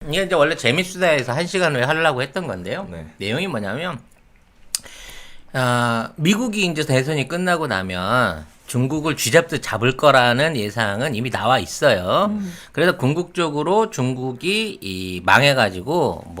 이게 이제 원래 재밌으다 해서 1시간 후에 하려고 했던 건데요. 네. 내용이 뭐냐면, 미국이 이제 대선이 끝나고 나면 중국을 쥐잡듯 잡을 거라는 예상은 이미 나와 있어요. 그래서 궁극적으로 중국이 망해가지고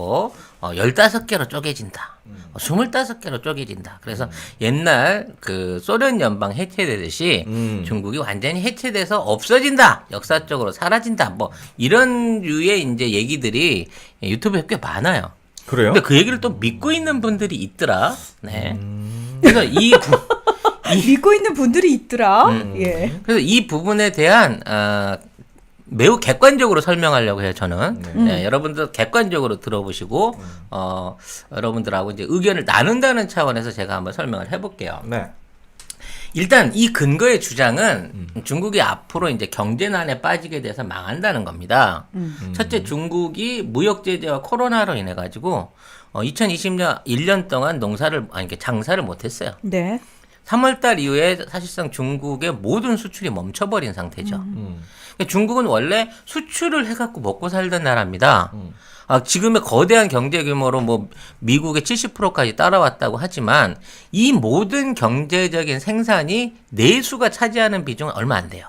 15개로 쪼개진다. 25개로 쪼개진다. 그래서 옛날 그 소련 연방 해체되듯이 중국이 완전히 해체돼서 없어진다. 역사적으로 사라진다. 이런 류의 이제 얘기들이 유튜브에 꽤 많아요. 그래요? 근데 그 얘기를 또 믿고 있는 분들이 있더라. 네. 그래서 믿고 있는 분들이 있더라. 예. 그래서 이 부분에 대한 매우 객관적으로 설명하려고 해요. 저는 네, 여러분들 객관적으로 들어보시고 여러분들하고 이제 의견을 나눈다는 차원에서 제가 한번 설명을 해볼게요. 네. 일단 이 근거의 주장은 중국이 앞으로 이제 경제난에 빠지게 돼서 망한다는 겁니다. 첫째, 중국이 무역 제재와 코로나로 인해 가지고 2020년 1년 동안 장사를 못했어요. 네. 3월달 이후에 사실상 중국의 모든 수출이 멈춰버린 상태죠. 그러니까 중국은 원래 수출을 해갖고 먹고 살던 나라입니다. 지금의 거대한 경제 규모로 미국의 70%까지 따라왔다고 하지만 이 모든 경제적인 생산이 내수가 차지하는 비중은 얼마 안 돼요.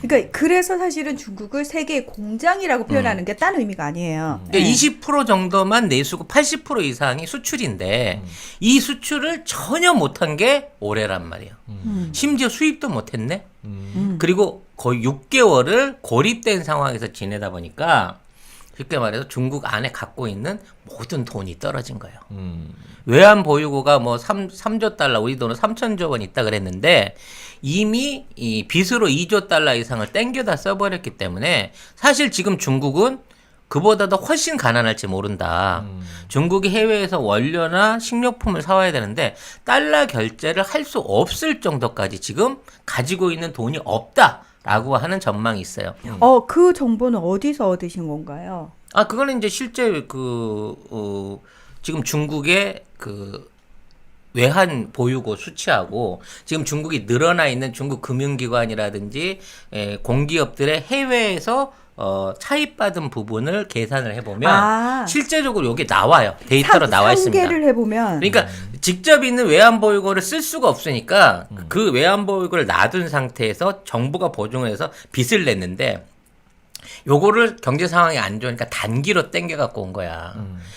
그러니까 그래서 사실은 중국을 세계의 공장이라고 표현하는 게 딴 의미가 아니에요. 그러니까 20% 정도만 내수고 80% 이상이 수출인데 이 수출을 전혀 못한 게 올해란 말이에요. 심지어 수입도 못했네. 그리고 거의 6개월을 고립된 상황에서 지내다 보니까 쉽게 말해서 중국 안에 갖고 있는 모든 돈이 떨어진 거예요. 외환 보유고가 3조 달러, 우리 돈은 3천조 원 있다 그랬는데 이미 이 빚으로 2조 달러 이상을 땡겨다 써버렸기 때문에 사실 지금 중국은 그보다도 훨씬 가난할지 모른다. 중국이 해외에서 원료나 식료품을 사와야 되는데 달러 결제를 할 수 없을 정도까지 지금 가지고 있는 돈이 없다라고 하는 전망이 있어요. 그 정보는 어디서 얻으신 건가요? 그거는 이제 실제 지금 중국의 외환 보유고 수치하고 지금 중국이 늘어나 있는 중국 금융기관이라든지 공기업들의 해외에서 차입받은 부분을 계산을 해보면 실제적으로 이게 나와요. 데이터로 나와 있습니다. 상계를 해보면 그러니까 직접 있는 외환 보유고를 쓸 수가 없으니까 그 외환 보유고를 놔둔 상태에서 정부가 보증을 해서 빚을 냈는데 요거를 경제 상황이 안 좋으니까 단기로 땡겨 갖고 온 거야.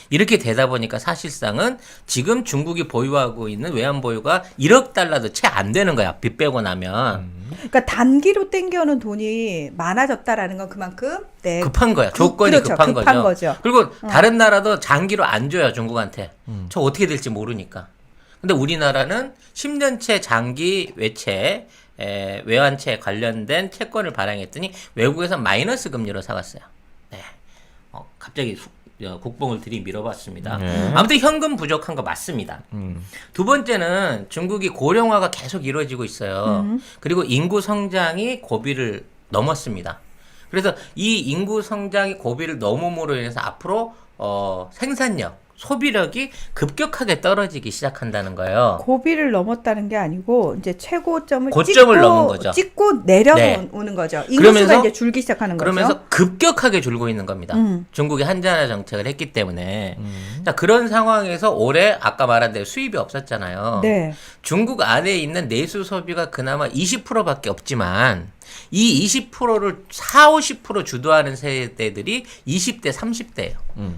이렇게 되다 보니까 사실상은 지금 중국이 보유하고 있는 외환 보유가 1억 달러도 채 안 되는 거야. 빚 빼고 나면. 그러니까 단기로 땡겨오는 돈이 많아졌다라는 건 그만큼 급한 거야. 조건이 그렇죠. 급한 거죠. 그리고 다른 나라도 장기로 안 줘요. 중국한테. 저 어떻게 될지 모르니까. 근데 우리나라는 10년째 장기 외채 외환채 관련된 채권을 발행했더니 외국에서 마이너스 금리로 사갔어요. 네. 갑자기 국뽕을 들이밀어봤습니다. 네. 아무튼 현금 부족한 거 맞습니다. 두 번째는 중국이 고령화가 계속 이루어지고 있어요. 그리고 인구 성장이 고비를 넘었습니다. 그래서 이 인구 성장이 고비를 넘음으로 인해서 앞으로 생산력, 소비력이 급격하게 떨어지기 시작한다는 거예요. 고비를 넘었다는 게 아니고 이제 최고점을 고점을 넘은 거죠. 찍고 내려오는 거죠. 인구수가 이제 줄기 시작하는 거죠. 그러면서 급격하게 줄고 있는 겁니다. 중국이 한자나 정책을 했기 때문에. 자, 그런 상황에서 올해 아까 말한 대로 수입이 없었잖아요. 네. 중국 안에 있는 내수 소비가 그나마 20%밖에 없지만 이 20%를 40, 50% 주도하는 세대들이 20대, 30대예요.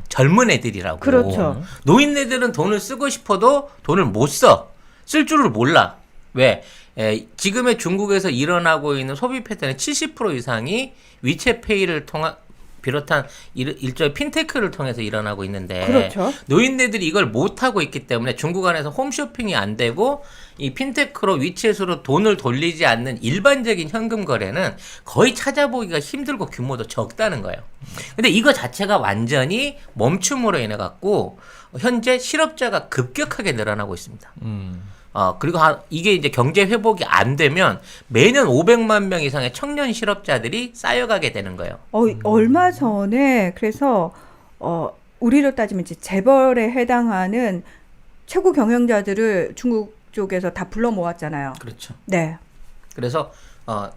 젊은 애들이라고. 그렇죠. 노인네들은 돈을 쓰고 싶어도 돈을 못 써. 쓸 줄을 몰라. 왜? 지금의 중국에서 일어나고 있는 소비 패턴의 70% 이상이 위챗페이를 비롯한 일종의 핀테크를 통해서 일어나고 있는데 그렇죠. 노인네들이 이걸 못하고 있기 때문에 중국 안에서 홈쇼핑이 안 되고 이 핀테크로 위챗으로 돈을 돌리지 않는 일반적인 현금 거래는 거의 찾아보기가 힘들고 규모도 적다는 거예요. 근데 이거 자체가 완전히 멈춤으로 인해 갖고 현재 실업자가 급격하게 늘어나고 있습니다. 그리고 이게 이제 경제 회복이 안 되면 매년 500만 명 이상의 청년 실업자들이 쌓여가게 되는 거예요. 얼마 전에 그래서 우리로 따지면 이제 재벌에 해당하는 최고 경영자들을 중국 쪽에서 다 불러 모았잖아요. 그렇죠. 네. 그래서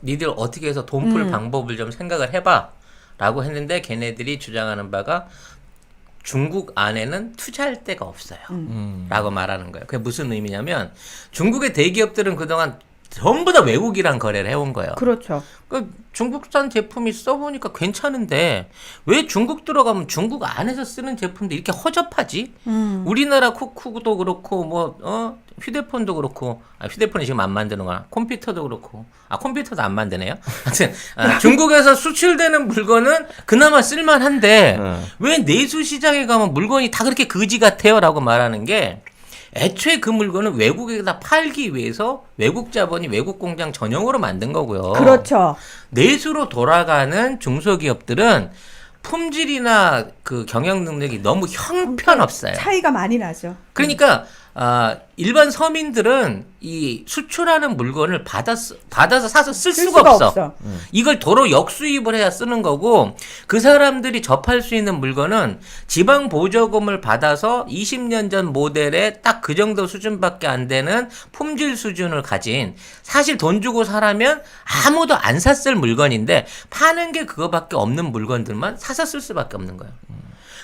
니들 어떻게 해서 돈 풀 방법을 좀 생각을 해봐 라고 했는데 걔네들이 주장하는 바가 중국 안에는 투자할 데가 없어요. 라고 말하는 거예요. 그게 무슨 의미냐면 중국의 대기업들은 그동안 전부 다 외국이랑 거래를 해온 거예요. 그렇죠. 그 중국산 제품이 써보니까 괜찮은데 왜 중국 들어가면 중국 안에서 쓰는 제품도 이렇게 허접하지? 우리나라 쿠쿠도 그렇고 휴대폰도 그렇고 휴대폰이 지금 안 만드는 거야. 컴퓨터도 그렇고 컴퓨터도 안 만드네요. 하여튼 중국에서 수출되는 물건은 그나마 쓸만한데 왜 내수 시장에 가면 물건이 다 그렇게 거지 같아요? 라고 말하는 게 애초에 그 물건은 외국에다 팔기 위해서 외국 자본이 외국 공장 전용으로 만든 거고요. 그렇죠. 내수로 돌아가는 중소기업들은 품질이나 그 경영 능력이 너무 형편없어요. 차이가 많이 나죠. 그러니까 일반 서민들은 이 수출하는 물건을 받아서 사서 쓸 수가 없어. 이걸 도로 역수입을 해야 쓰는 거고 그 사람들이 접할 수 있는 물건은 지방 보조금을 받아서 20년 전 모델의 딱 그 정도 수준밖에 안 되는 품질 수준을 가진 사실 돈 주고 사라면 아무도 안 샀을 물건인데 파는 게 그거밖에 없는 물건들만 사서 쓸 수밖에 없는 거예요.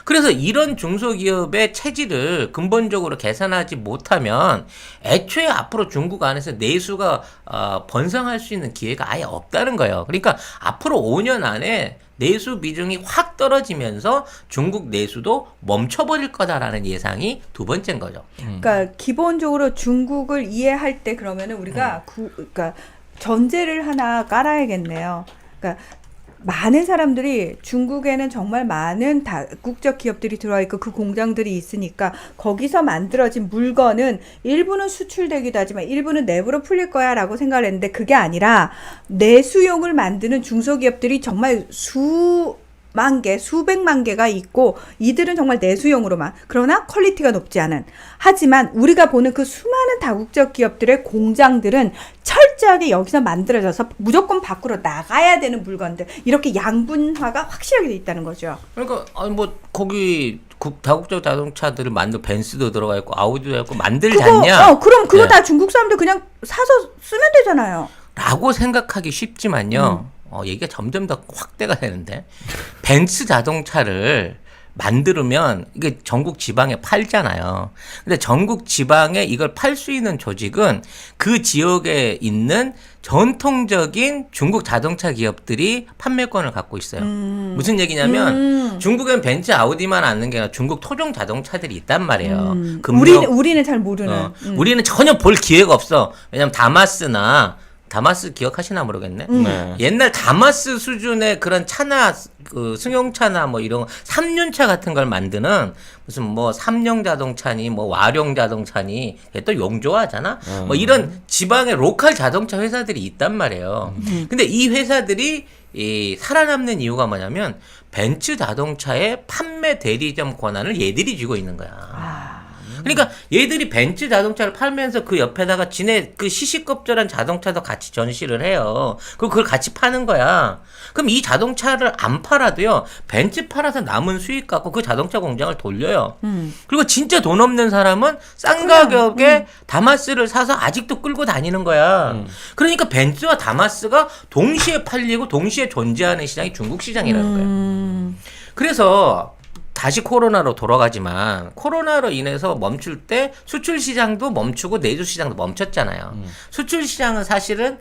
그래서 이런 중소기업의 체질을 근본적으로 개선하지 못하면 애초에 앞으로 중국 안에서 내수가 번성할 수 있는 기회가 아예 없다는 거예요. 그러니까 앞으로 5년 안에 내수 비중이 확 떨어지면서 중국 내수도 멈춰버릴 거다라는 예상이 두 번째인 거죠. 그러니까 기본적으로 중국을 이해할 때 그러면은 우리가 그러니까 전제를 하나 깔아야겠네요. 그러니까 많은 사람들이 중국에는 정말 많은 다국적 기업들이 들어와 있고 그 공장들이 있으니까 거기서 만들어진 물건은 일부는 수출되기도 하지만 일부는 내부로 풀릴 거야 라고 생각을 했는데 그게 아니라 내수용을 만드는 중소기업들이 정말 수만 개, 수백만 개가 있고 이들은 정말 내수용으로만 그러나 퀄리티가 높지 않은 하지만 우리가 보는 그 수많은 다국적 기업들의 공장들은 철저하게 여기서 만들어져서 무조건 밖으로 나가야 되는 물건들 이렇게 양분화가 확실하게 돼 있다는 거죠. 그러니까 거기 다국적 자동차들을 만들 벤츠도 들어가 있고 아우디도 있고 만들지 않냐? 그럼 그거 다 중국 사람들 그냥 사서 쓰면 되잖아요. 라고 생각하기 쉽지만요. 얘기가 점점 더 확대가 되는데 벤츠 자동차를 만들면 이게 전국 지방에 팔잖아요. 근데 전국 지방에 이걸 팔 수 있는 조직은 그 지역에 있는 전통적인 중국 자동차 기업들이 판매권을 갖고 있어요. 무슨 얘기냐면 중국엔 벤츠, 아우디만 않는 게 아니라 중국 토종 자동차들이 있단 말이에요. 우리는 잘 모르는. 우리는 전혀 볼 기회가 없어. 왜냐면 다마스 기억하시나 모르겠네. 옛날 다마스 수준의 그런 차나 그 승용차나 뭐 이런 3륜차 같은 걸 만드는 무슨 뭐 삼령 자동차니 뭐 와룡 자동차니 또 용조하잖아. 뭐 이런 지방의 로컬 자동차 회사들이 있단 말이에요. 근데 이 회사들이 살아남는 이유가 뭐냐면 벤츠 자동차의 판매 대리점 권한을 얘들이 쥐고 있는 거야. 그러니까 얘들이 벤츠 자동차를 팔면서 그 옆에다가 지네 그 시시껍절한 자동차도 같이 전시를 해요. 그리고 그걸 같이 파는 거야. 그럼 이 자동차를 안 팔아도요. 벤츠 팔아서 남은 수익 갖고 그 자동차 공장을 돌려요. 그리고 진짜 돈 없는 사람은 싼 가격에 다마스를 사서 아직도 끌고 다니는 거야. 그러니까 벤츠와 다마스가 동시에 팔리고 동시에 존재하는 시장이 중국 시장이라는 거예요. 그래서 다시 코로나로 돌아가지만 코로나로 인해서 멈출 때 수출 시장도 멈추고 내수 시장도 멈췄잖아요. 수출 시장은 사실은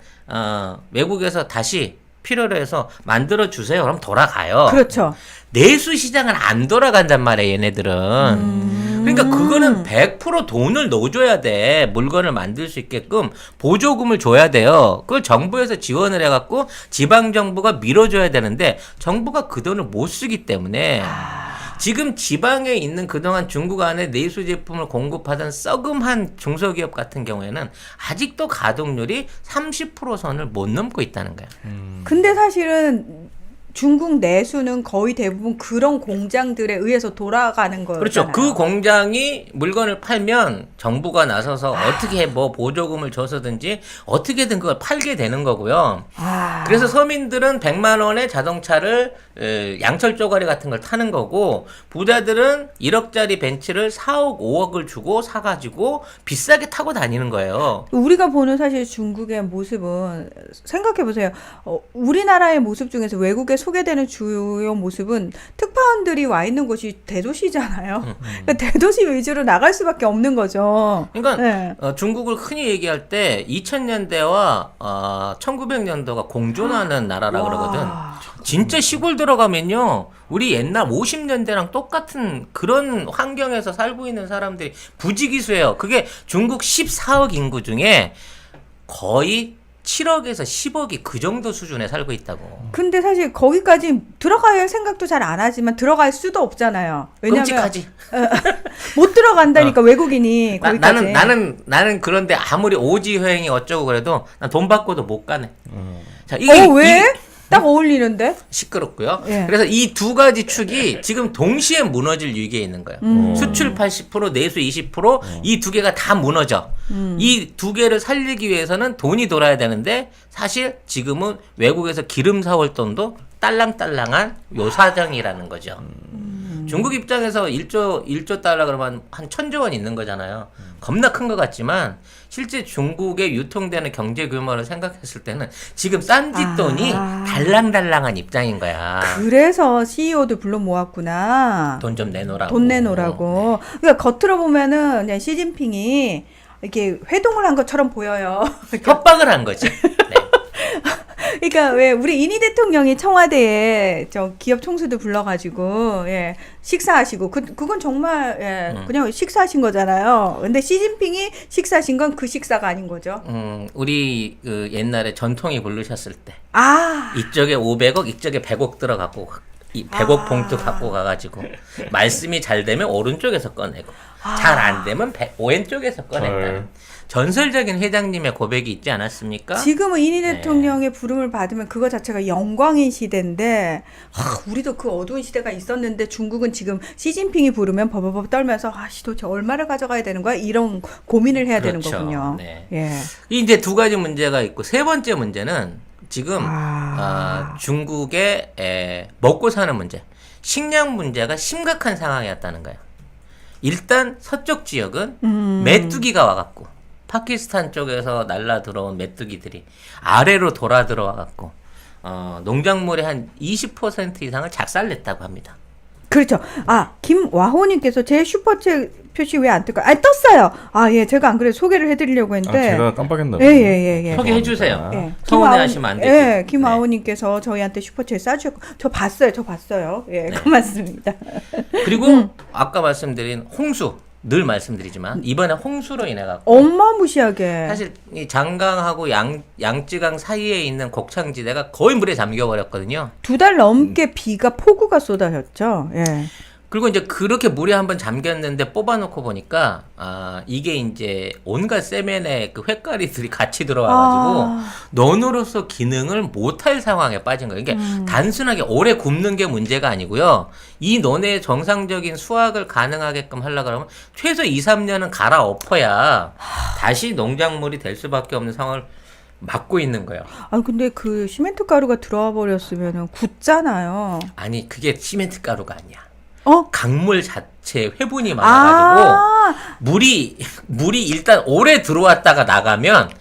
외국에서 다시 필요로 해서 만들어 주세요. 그럼 돌아가요. 그렇죠. 내수 시장은 안 돌아간단 말이에요, 얘네들은. 그러니까 그거는 100% 돈을 넣어줘야 돼. 물건을 만들 수 있게끔 보조금을 줘야 돼요. 그걸 정부에서 지원을 해갖고 지방정부가 밀어줘야 되는데 정부가 그 돈을 못 쓰기 때문에 지금 지방에 있는 그동안 중국 안에 내수 제품을 공급하던 썩음한 중소기업 같은 경우에는 아직도 가동률이 30% 선을 못 넘고 있다는 거예요. 근데 사실은 중국 내수는 거의 대부분 그런 공장들에 의해서 돌아가는 거예요. 그렇죠. 그 공장이 물건을 팔면 정부가 나서서 어떻게 뭐 보조금을 줘서든지 어떻게든 그걸 팔게 되는 거고요. 그래서 서민들은 100만 원의 자동차를 양철 쪼가리 같은 걸 타는 거고 부자들은 1억짜리 벤츠를 4억, 5억을 주고 사가지고 비싸게 타고 다니는 거예요. 우리가 보는 사실 중국의 모습은 생각해 보세요. 우리나라의 모습 중에서 외국의 소개되는 주요 모습은 특파원들이 와 있는 곳이 대도시잖아요. 그러니까 대도시 위주로 나갈 수밖에 없는 거죠. 그러니까 네. 중국을 흔히 얘기할 때 2000년대와 1900년도가 공존하는 나라라 그러거든. 진짜 시골 들어가면요. 우리 옛날 50년대랑 똑같은 그런 환경에서 살고 있는 사람들이 부지기수예요. 그게 중국 14억 인구 중에 거의 7억에서 10억이 그 정도 수준에 살고 있다고. 근데 사실 거기까지 들어갈 생각도 잘 안 하지만 들어갈 수도 없잖아요. 왜냐면 끔찍하지. 못 들어간다니까 외국인이 거기까지. 나는 그런데 아무리 오지 여행이 어쩌고 그래도 난 돈 받고도 못 가네. 자, 이게 왜? 딱 어울리는데? 시끄럽고요. 예. 그래서 이 두 가지 축이 지금 동시에 무너질 위기에 있는 거예요. 수출 80%, 내수 20%, 이 두 개가 다 무너져. 이 두 개를 살리기 위해서는 돈이 돌아야 되는데 사실 지금은 외국에서 기름 사올 돈도 딸랑딸랑한 요 사정이라는 거죠. 중국 입장에서 1조 달러 그러면 한 1000조 원 있는 거잖아요. 겁나 큰 것 같지만 실제 중국에 유통되는 경제 규모를 생각했을 때는 지금 딴짓돈이 달랑달랑한 입장인 거야. 그래서 CEO도 불러 모았구나. 돈 좀 내놓으라고. 돈 내놓으라고. 그러니까 겉으로 보면은 그냥 시진핑이 이렇게 회동을 한 것처럼 보여요. 협박을 한 거지. 네. 그러니까 왜 우리 이니 대통령이 청와대에 저 기업 총수도 불러가지고 예, 식사하시고 그건 정말 예, 그냥 식사하신 거잖아요. 근데 시진핑이 식사하신 건 그 식사가 아닌 거죠. 우리 그 옛날에 전통이 부르셨을 때 아 이쪽에 500억, 이쪽에 100억 들어갖고 이 100억 봉투 갖고 가가지고 말씀이 잘 되면 오른쪽에서 꺼내고 잘 안 되면 왼쪽에서 꺼낸다. 전설적인 회장님의 고백이 있지 않았습니까? 지금은 이니 대통령의 부름을 받으면 그거 자체가 영광인 시대인데 우리도 그 어두운 시대가 있었는데 중국은 지금 시진핑이 부르면 버버버 떨면서 씨 도대체 얼마를 가져가야 되는 거야? 이런 고민을 해야 되는 그렇죠. 거군요. 네. 예. 이제 두 가지 문제가 있고 세 번째 문제는 지금 아. 중국의 먹고 사는 문제, 식량 문제가 심각한 상황이었다는 거예요. 일단 서쪽 지역은 메뚜기가 와갖고 파키스탄 쪽에서 날라 들어온 메뚜기들이 아래로 돌아 들어와갖고 농작물의 한 20% 이상을 작살냈다고 합니다. 그렇죠. 김와호님께서 제 슈퍼챗 표시 왜 안 뜰까? 떴어요. 예, 제가 안 그래도 소개를 해드리려고 했는데. 제가 깜빡했나 봐요. 예. 소개해 주세요. 예. 서운해하시면 안 되죠. 예, 김아오님께서 저희한테 슈퍼챗 싸주셨고, 저 봤어요. 예, 고맙습니다. 그리고 아까 말씀드린 홍수, 늘 말씀드리지만 이번에 홍수로 인해 갖고 어마무시하게. 사실 이 장강하고 양쯔강 사이에 있는 곡창지대가 거의 물에 잠겨 버렸거든요. 2달 넘게 비가 폭우가 쏟아졌죠. 예. 그리고 이제 그렇게 물에 한번 잠겼는데 뽑아놓고 보니까 이게 이제 온갖 세면에 그 횟가리들이 같이 들어와가지고 논으로서 기능을 못할 상황에 빠진 거예요. 이게 단순하게 오래 굽는 게 문제가 아니고요. 이 논의 정상적인 수확을 가능하게끔 하려고 그러면 최소 2-3년은 갈아엎어야 다시 농작물이 될 수밖에 없는 상황을 막고 있는 거예요. 근데 그 시멘트 가루가 들어와 버렸으면 굳잖아요. 아니 그게 시멘트 가루가 아니야. 강물 자체 회분이 아. 많아가지고 물이 일단 오래 들어왔다가 나가면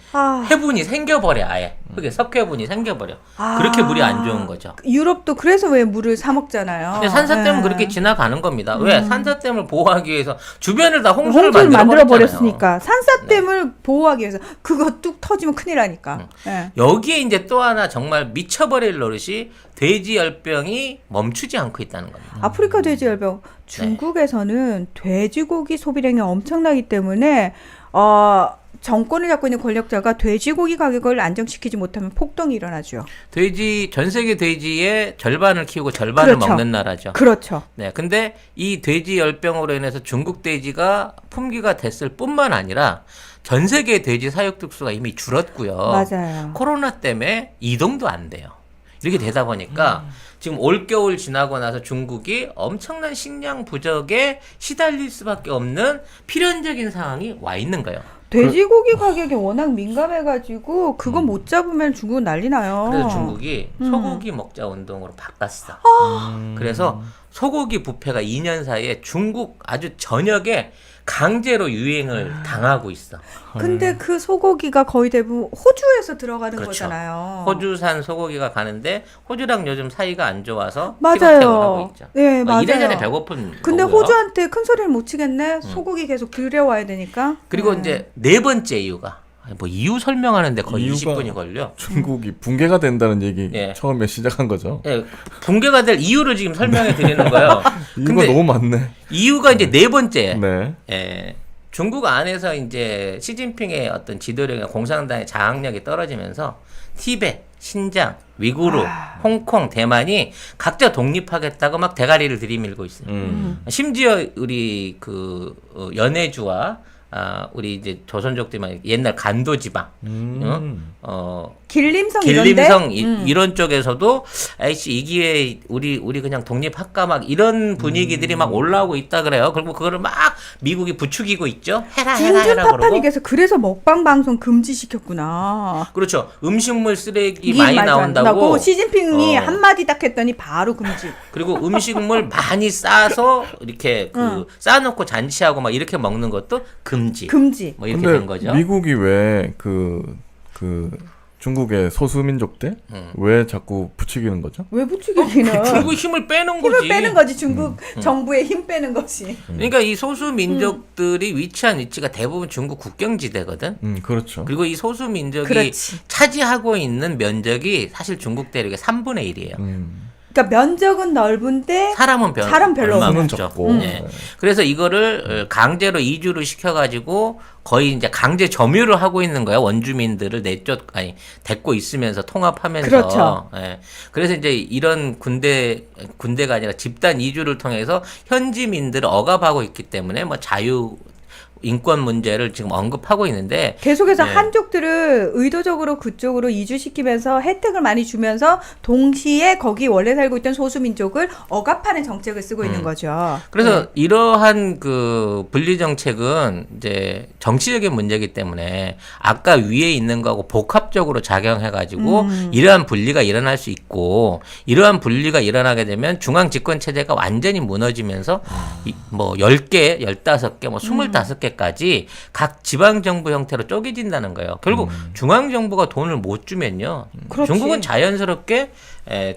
회분이 생겨버려. 아예 그게 석회분이 생겨버려. 그렇게 물이 안 좋은 거죠. 유럽도 그래서 왜 물을 사 먹잖아요. 근데 산사댐은 그렇게 지나가는 겁니다. 왜? 산사댐을 보호하기 위해서 주변을 다 홍수를 만들어 만들어 버렸으니까 산사댐을 보호하기 위해서 그거 뚝 터지면 큰일 나니까. 예. 여기에 이제 또 하나 정말 미쳐버릴 노릇이 돼지열병이 멈추지 않고 있다는 겁니다. 아프리카 돼지열병 중국에서는 돼지고기 소비량이 엄청나기 때문에 정권을 잡고 있는 권력자가 돼지고기 가격을 안정시키지 못하면 폭동이 일어나죠. 전 세계 돼지의 절반을 키우고 절반을 그렇죠. 먹는 나라죠. 그렇죠. 네, 근데 이 돼지 열병으로 인해서 중국 돼지가 품귀가 됐을 뿐만 아니라 전 세계 돼지 사육 득수가 이미 줄었고요. 맞아요. 코로나 때문에 이동도 안 돼요. 이렇게 되다 보니까 지금 올겨울 지나고 나서 중국이 엄청난 식량 부족에 시달릴 수밖에 없는 필연적인 상황이 와 있는 거예요. 돼지고기 가격이 워낙 민감해가지고 그거 못 잡으면 중국은 난리 나요. 그래서 중국이 소고기 먹자 운동으로 바꿨어. 그래서 소고기 뷔페가 2년 사이에 중국 아주 전역에 강제로 유행을 당하고 있어. 근데 그 소고기가 거의 대부분 호주에서 들어가는 그렇죠. 거잖아요. 호주산 소고기가 가는데 호주랑 요즘 사이가 안 좋아서 맞아요. 피고택을 하고 있죠. 네, 맞아요. 이래저래 배고픈 근데 거고요. 호주한테 큰 소리를 못 치겠네. 소고기 계속 들여와야 되니까. 그리고 이제 네 번째 이유가 뭐 이유 설명하는데 거의 이유가 20분이 걸려. 중국이 붕괴가 된다는 얘기 예. 처음에 시작한 거죠. 예, 붕괴가 될 이유를 지금 설명해 드리는 거예요. 이유가 근데 너무 많네. 이유가 이제 네 번째. 네. 예, 중국 안에서 이제 시진핑의 어떤 지도력이나 공산당의 장악력이 떨어지면서 티베트, 신장, 위구르, 홍콩, 대만이 각자 독립하겠다고 막 대가리를 들이밀고 있어요. 심지어 우리 그 연해주와 우리 이제 조선족들만 옛날 간도지방, 길림성 길림성 이런데? 이런 쪽에서도 아이씨 이 기회에 우리 그냥 독립할까 막 이런 분위기들이 막 올라오고 있다 그래요. 그리고 그거를 막 미국이 부추기고 있죠. 해라 그러고. 준준파파닉에서 그래서 먹방 방송 금지시켰구나. 그렇죠. 음식물 쓰레기 이게 많이 말도 안 나온다고. 나고 시진핑이 어. 한마디 딱 했더니 바로 금지. 그리고 음식물 많이 싸서 이렇게 싸놓고 잔치하고 막 이렇게 먹는 것도 금지. 뭐 이렇게 근데 된 거죠. 미국이 왜 그 중국의 소수민족들 왜 자꾸 부추기는 거죠? 왜 부추기기는? 중국 힘을 빼는 거지. 힘을 빼는 거지. 중국 정부의 힘 빼는 거지. 그러니까 이 소수 민족들이 위치한 위치가 대부분 중국 국경지대거든. 그렇죠. 그리고 이 소수 민족이 그렇지. 차지하고 있는 면적이 사실 중국 대륙의 3분의 1이에요. 그러니까 면적은 넓은데 사람 별로 없는. 없죠. 수는 적고. 네. 그래서 이거를 강제로 이주를 시켜가지고 거의 이제 강제 점유를 하고 있는 거야. 원주민들을 데리고 있으면서 통합하면서. 그렇죠. 예. 그래서 이제 이런 군대가 아니라 집단 이주를 통해서 현지민들을 억압하고 있기 때문에 뭐 인권 문제를 지금 언급하고 있는데 계속해서 네. 한족들을 의도적으로 그쪽으로 이주시키면서 혜택을 많이 주면서 동시에 거기 원래 살고 있던 소수민족을 억압하는 정책을 쓰고 있는 거죠. 그래서 네. 이러한 그 분리 정책은 이제 정치적인 문제이기 때문에 아까 위에 있는 거하고 복합적으로 작용해가지고 이러한 분리가 일어날 수 있고 이러한 분리가 일어나게 되면 중앙 집권 체제가 완전히 무너지면서 뭐 10개, 15개, 뭐 25개 까지 각 지방 정부 형태로 쪼개진다는 거예요. 결국 중앙 정부가 돈을 못 주면요. 그렇지. 중국은 자연스럽게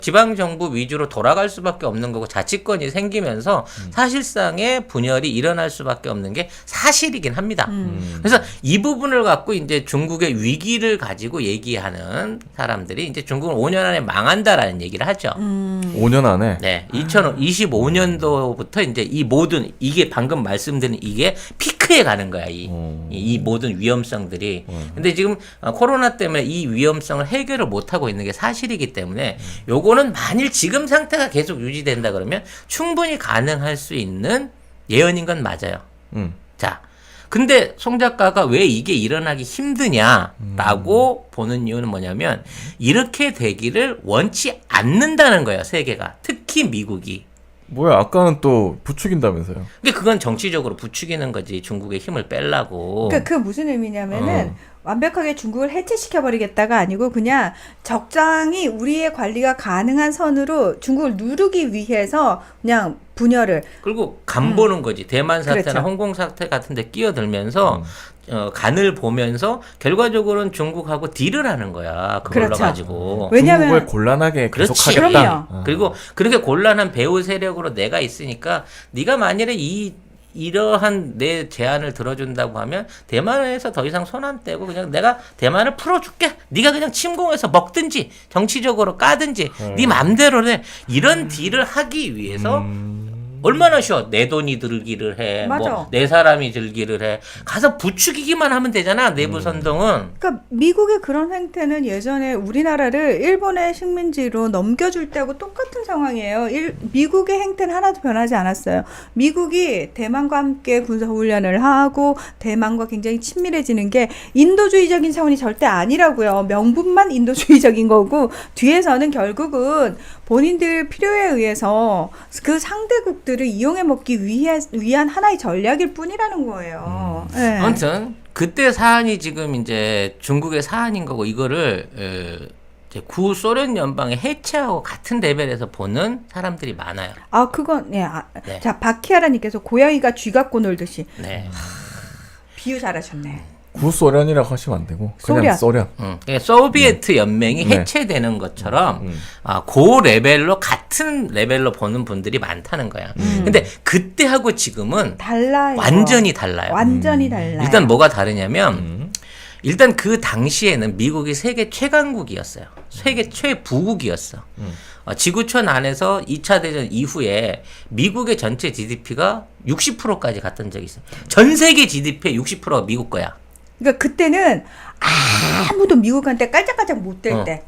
지방 정부 위주로 돌아갈 수밖에 없는 거고 자치권이 생기면서 사실상의 분열이 일어날 수밖에 없는 게 사실이긴 합니다. 그래서 이 부분을 갖고 이제 중국의 위기를 가지고 얘기하는 사람들이 이제 중국은 5년 안에 망한다라는 얘기를 하죠. 5년 안에. 네, 2025년도부터 이제 이 모든 이게 방금 말씀드린 이게 피크에 가는 거야. 이 모든 위험성들이. 근데 지금 코로나 때문에 이 위험성을 해결을 못 하고 있는 게 사실이기 때문에 요거는 만일 지금 상태가 계속 유지된다 그러면 충분히 가능할 수 있는 예언인 건 맞아요. 자, 근데 송 작가가 왜 이게 일어나기 힘드냐라고 보는 이유는 뭐냐면 이렇게 되기를 원치 않는다는 거예요. 세계가. 특히 미국이. 뭐야 아까는 또 부추긴다면서요. 근데 그건 정치적으로 부추기는 거지. 중국의 힘을 빼려고. 그러니까 그 무슨 의미냐면은 완벽하게 중국을 해체시켜버리겠다가 아니고 그냥 적당히 우리의 관리가 가능한 선으로 중국을 누르기 위해서 그냥 분열을. 그리고 간 보는 거지. 대만 사태나 그렇죠. 홍콩 사태 같은 데 끼어들면서 간을 보면서 결과적으로는 중국하고 딜을 하는 거야. 그걸로 그렇죠. 가지고. 왜냐면 중국을 곤란하게 그렇지. 계속하겠다. 그럼요. 그리고 그렇게 곤란한 배후 세력으로 내가 있으니까 네가 만일에 이러한 내 제안을 들어준다고 하면 대만에서 더 이상 손 안 떼고 그냥 내가 대만을 풀어줄게. 네가 그냥 침공해서 먹든지 정치적으로 까든지 네 맘대로 해. 이런 딜을 하기 위해서 얼마나 쉬워. 내 돈이 들기를 해. 맞아. 뭐 내 사람이 들기를 해. 가서 부추기기만 하면 되잖아. 내부 선동은. 그러니까 미국의 그런 행태는 예전에 우리나라를 일본의 식민지로 넘겨줄 때하고 똑같은 상황이에요. 미국의 행태는 하나도 변하지 않았어요. 미국이 대만과 함께 군사훈련을 하고 대만과 굉장히 친밀해지는 게 인도주의적인 차원이 절대 아니라고요. 명분만 인도주의적인 거고 뒤에서는 결국은 본인들 필요에 의해서 그 상대국들을 이용해 먹기 위한 하나의 전략일 뿐이라는 거예요. 네. 아무튼 그때 사안이 지금 이제 중국의 사안인 거고 이거를 이제 구소련 연방의 해체하고 같은 레벨에서 보는 사람들이 많아요. 아, 그건 네. 네. 자, 바키아라님께서 고양이가 쥐 갖고 놀듯이 네. 비유 잘하셨네. 구소련이라고 하시면 안 되고 그냥 소련. 그러니까 소비에트 연맹이 네. 해체되는 것처럼 그 레벨로 같은 레벨로 보는 분들이 많다는 거야. 근데 그때하고 지금은 달라요. 완전히 달라요. 완전히 달라요. 일단 뭐가 다르냐면 일단 그 당시에는 미국이 세계 최강국이었어요. 세계 최부국이었어. 지구촌 안에서 2차 대전 이후에 미국의 전체 GDP가 60%까지 갔던 적이 있어요. 전 세계 GDP의 60%가 미국 거야. 그러니까 그때는 아무도 미국한테 깔짝깔짝 못 댈 때.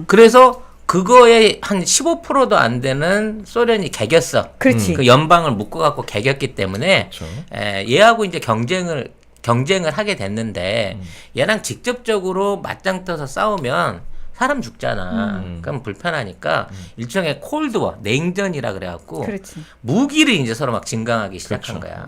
그래서 그거에 한 15%도 안 되는 소련이 개겼어. 그렇지. 그 연방을 묶어갖고 개겼기 때문에 그렇죠. 얘하고 이제 경쟁을 하게 됐는데 얘랑 직접적으로 맞짱 떠서 싸우면 사람 죽잖아. 그럼 불편하니까 일종의 콜드워, 냉전이라 그래갖고 그렇지. 무기를 이제 서로 막 진강하기 시작한 거야.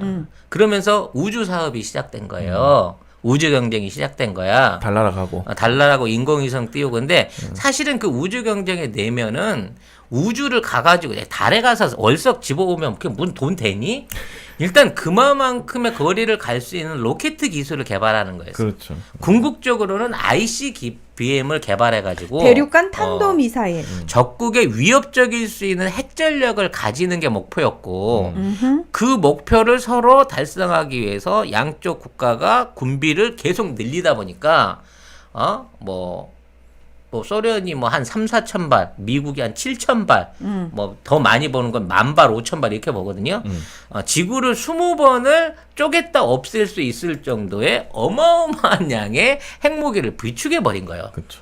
그러면서 우주 사업이 시작된 거예요. 우주 경쟁이 시작된 거야. 달나라 가고. 달나라고 인공위성 띄우고 근데 사실은 그 우주 경쟁의 내면은 우주를 가가지고 달에 가서 월석 집어오면 그게 무슨 돈 되니? 일단 그만큼의 거리를 갈 수 있는 로켓 기술을 개발하는 거였어요. 그렇죠. 궁극적으로는 ICBM을 개발해가지고 대륙간 탄도 미사일. 적국에 위협적일 수 있는 핵전력을 가지는 게 목표였고 그 목표를 서로 달성하기 위해서 양쪽 국가가 군비를 계속 늘리다 보니까 뭐 소련이 뭐 한 3, 4천 발, 미국이 한 7천 발, 뭐 더 많이 보는 건 10,000발, 5,000발 이렇게 보거든요. 지구를 20번을 쪼갰다 없앨 수 있을 정도의 어마어마한 양의 핵무기를 비축해 버린 거예요. 그렇죠.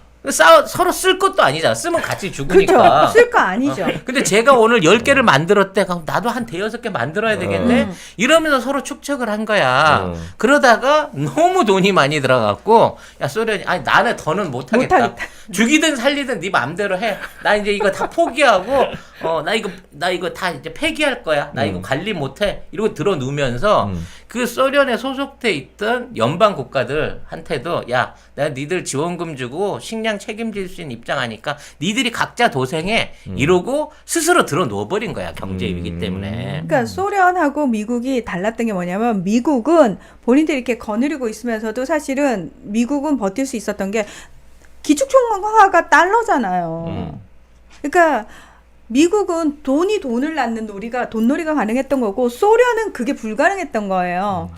서로 쓸 것도 아니잖아. 쓰면 같이 죽으니까. 그렇죠. 쓸 거 아니죠. 근데 제가 오늘 10개를 만들었대. 그럼 나도 한 대여섯 개 만들어야 되겠네. 이러면서 서로 축척을 한 거야. 그러다가 너무 돈이 많이 들어갔고, 야, 소련이, 아니, 나는 더는 못하겠다. 죽이든 살리든 네 맘대로 해. 나 이제 이거 다 포기하고, 나 이거 다 이제 폐기할 거야. 나 이거 관리 못해. 이러고 들어누면서 그 소련에 소속돼 있던 연방 국가들한테도 야, 내가 니들 지원금 주고 식량 책임질 수 있는 입장하니까 니들이 각자 도생해. 이러고 스스로 들어놓아버린 거야. 경제 위기 때문에. 그러니까 소련하고 미국이 달랐던 게 뭐냐면 미국은 본인들이 이렇게 거느리고 있으면서도 사실은 미국은 버틸 수 있었던 게 기축통화가 달러잖아요. 그러니까 미국은 돈을 낳는 돈놀이가 가능했던 거고 소련은 그게 불가능했던 거예요.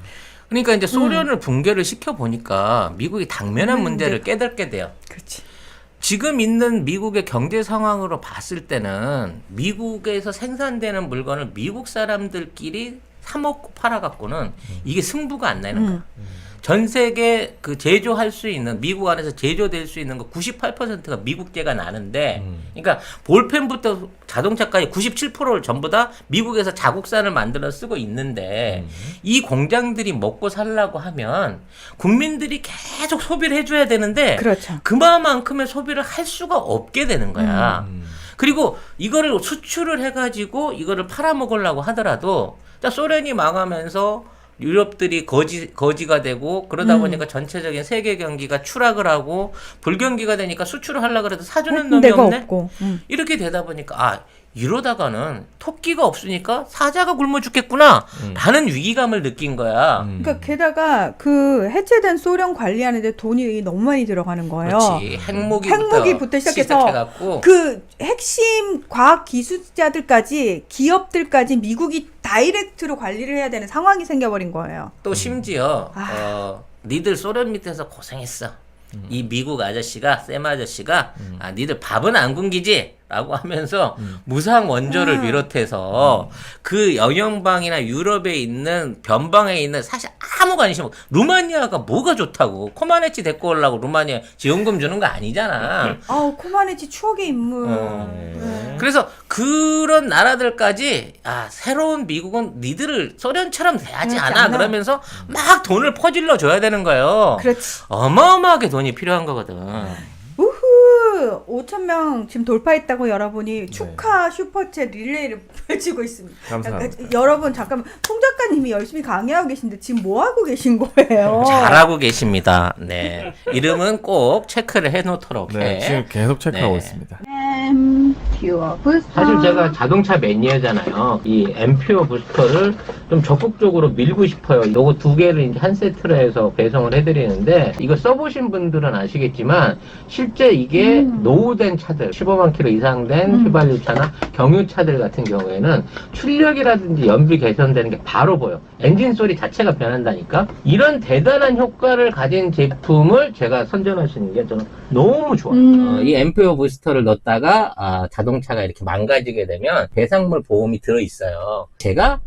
그러니까 이제 소련을 붕괴를 시켜 보니까 미국이 당면한 문제를 깨닫게 돼요. 그렇지. 지금 있는 미국의 경제 상황으로 봤을 때는 미국에서 생산되는 물건을 미국 사람들끼리 사먹고 팔아갖고는 이게 승부가 안 나는 거야. 전 세계 그 제조할 수 있는 미국 안에서 제조될 수 있는 거 98%가 미국제가 나는데, 그러니까 볼펜부터 자동차까지 97%를 전부 다 미국에서 자국산을 만들어 쓰고 있는데 이 공장들이 먹고 살려고 하면 국민들이 계속 소비를 해줘야 되는데, 그렇죠. 그만큼의 소비를 할 수가 없게 되는 거야. 그리고 이거를 수출을 해가지고 이거를 팔아먹으려고 하더라도 소련이 망하면서 유럽들이 거지가 되고 그러다 보니까 전체적인 세계 경기가 추락을 하고 불경기가 되니까 수출을 하려고 해도 사주는 놈이 데가 없네. 없고. 이렇게 되다 보니까 이러다가는 토끼가 없으니까 사자가 굶어 죽겠구나 라는 위기감을 느낀 거야. 그러니까 게다가 그 해체된 소련 관리하는데 돈이 너무 많이 들어가는 거예요. 그렇지. 핵무기부터 시작해서 시작해갖고 그 핵심 과학 기술자들까지 기업들까지 미국이 다이렉트로 관리를 해야 되는 상황이 생겨버린 거예요. 또 심지어 니들 소련 밑에서 고생했어. 이 미국 아저씨가 샘 아저씨가 니들 밥은 안 굶기지? 라고 하면서 무상 원조를 비롯해서 그 영연방이나 유럽에 있는 변방에 있는 사실 아무 관심 없고 루마니아가 뭐가 좋다고 코마네치 데리고 오려고 루마니아 지원금 주는 거 아니잖아. 코마네치 추억의 인물. 네. 그래서 그런 나라들까지 새로운 미국은 니들을 소련처럼 돼야지 않아 그러면서 막 돈을 퍼질러 줘야 되는 거예요. 그렇지. 어마어마하게 돈이 필요한 거거든. 우후 하트 5,000명 지금 돌파했다고 여러분이 축하 슈퍼챗 릴레이를 펼치고 있습니다. 감사합니다. 여러분 잠깐만 송 작가님이 열심히 강의하고 계신데 지금 뭐 하고 계신 거예요? 잘하고 계십니다. 네. 이름은 꼭 체크를 해놓도록 네, 해. 지금 계속 체크하고 네. 있습니다. 퓨어 부스터. 사실 제가 자동차 매니아잖아요. 이 앰퓨어 부스터를 좀 적극적으로 밀고 싶어요. 요거 두 개를 이제 한 세트로 해서 배송을 해드리는데, 이거 써보신 분들은 아시겠지만 실제 이게 노후된 차들, 15만 킬로 이상 된 휘발유차나 경유차들 같은 경우에는 출력이라든지 연비 개선되는 게 바로 보여. 엔진 소리 자체가 변한다니까. 이런 대단한 효과를 가진 제품을 제가 선전하시는 게 저는 너무 좋아요. 이 앰프어 부스터를 넣었다가 자동차가 이렇게 망가지게 되면 배상물 보험이 들어있어요. 제가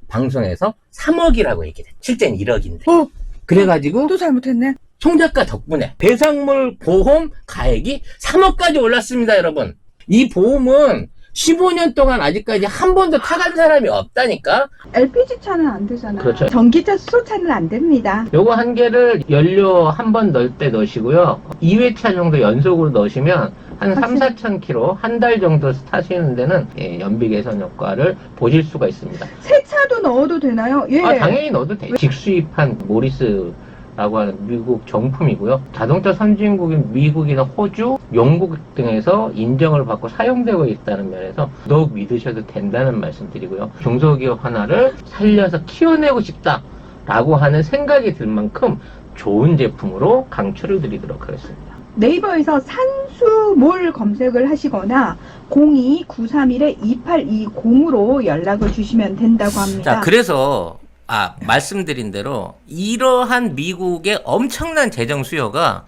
방송에서 3억이라고 얘기해. 실제는 1억인데. 그래가지고 또 잘못했네. 송 작가 덕분에 배상물 보험 가액이 3억까지 올랐습니다, 여러분. 이 보험은 15년 동안 아직까지 한 번도 타간 사람이 없다니까. LPG 차는 안 되잖아요. 그렇죠. 전기차 수소차는 안 됩니다. 요거 한 개를 연료 한 번 넣을 때 넣으시고요. 2회차 정도 연속으로 넣으시면 한 3,4천 킬로 한 달 정도 타시는 데는 연비 개선 효과를 보실 수가 있습니다. 새 차도 넣어도 되나요? 예. 당연히 넣어도 돼요. 직수입한 모리스라고 하는 미국 정품이고요. 자동차 선진국인 미국이나 호주, 영국 등에서 인정을 받고 사용되고 있다는 면에서 더욱 믿으셔도 된다는 말씀 드리고요. 중소기업 하나를 살려서 키워내고 싶다라고 하는 생각이 들 만큼 좋은 제품으로 강추를 드리도록 하겠습니다. 네이버에서 산수몰 검색을 하시거나 02-931-2820으로 연락을 주시면 된다고 합니다. 자, 그래서 말씀드린 대로 이러한 미국의 엄청난 재정 수요가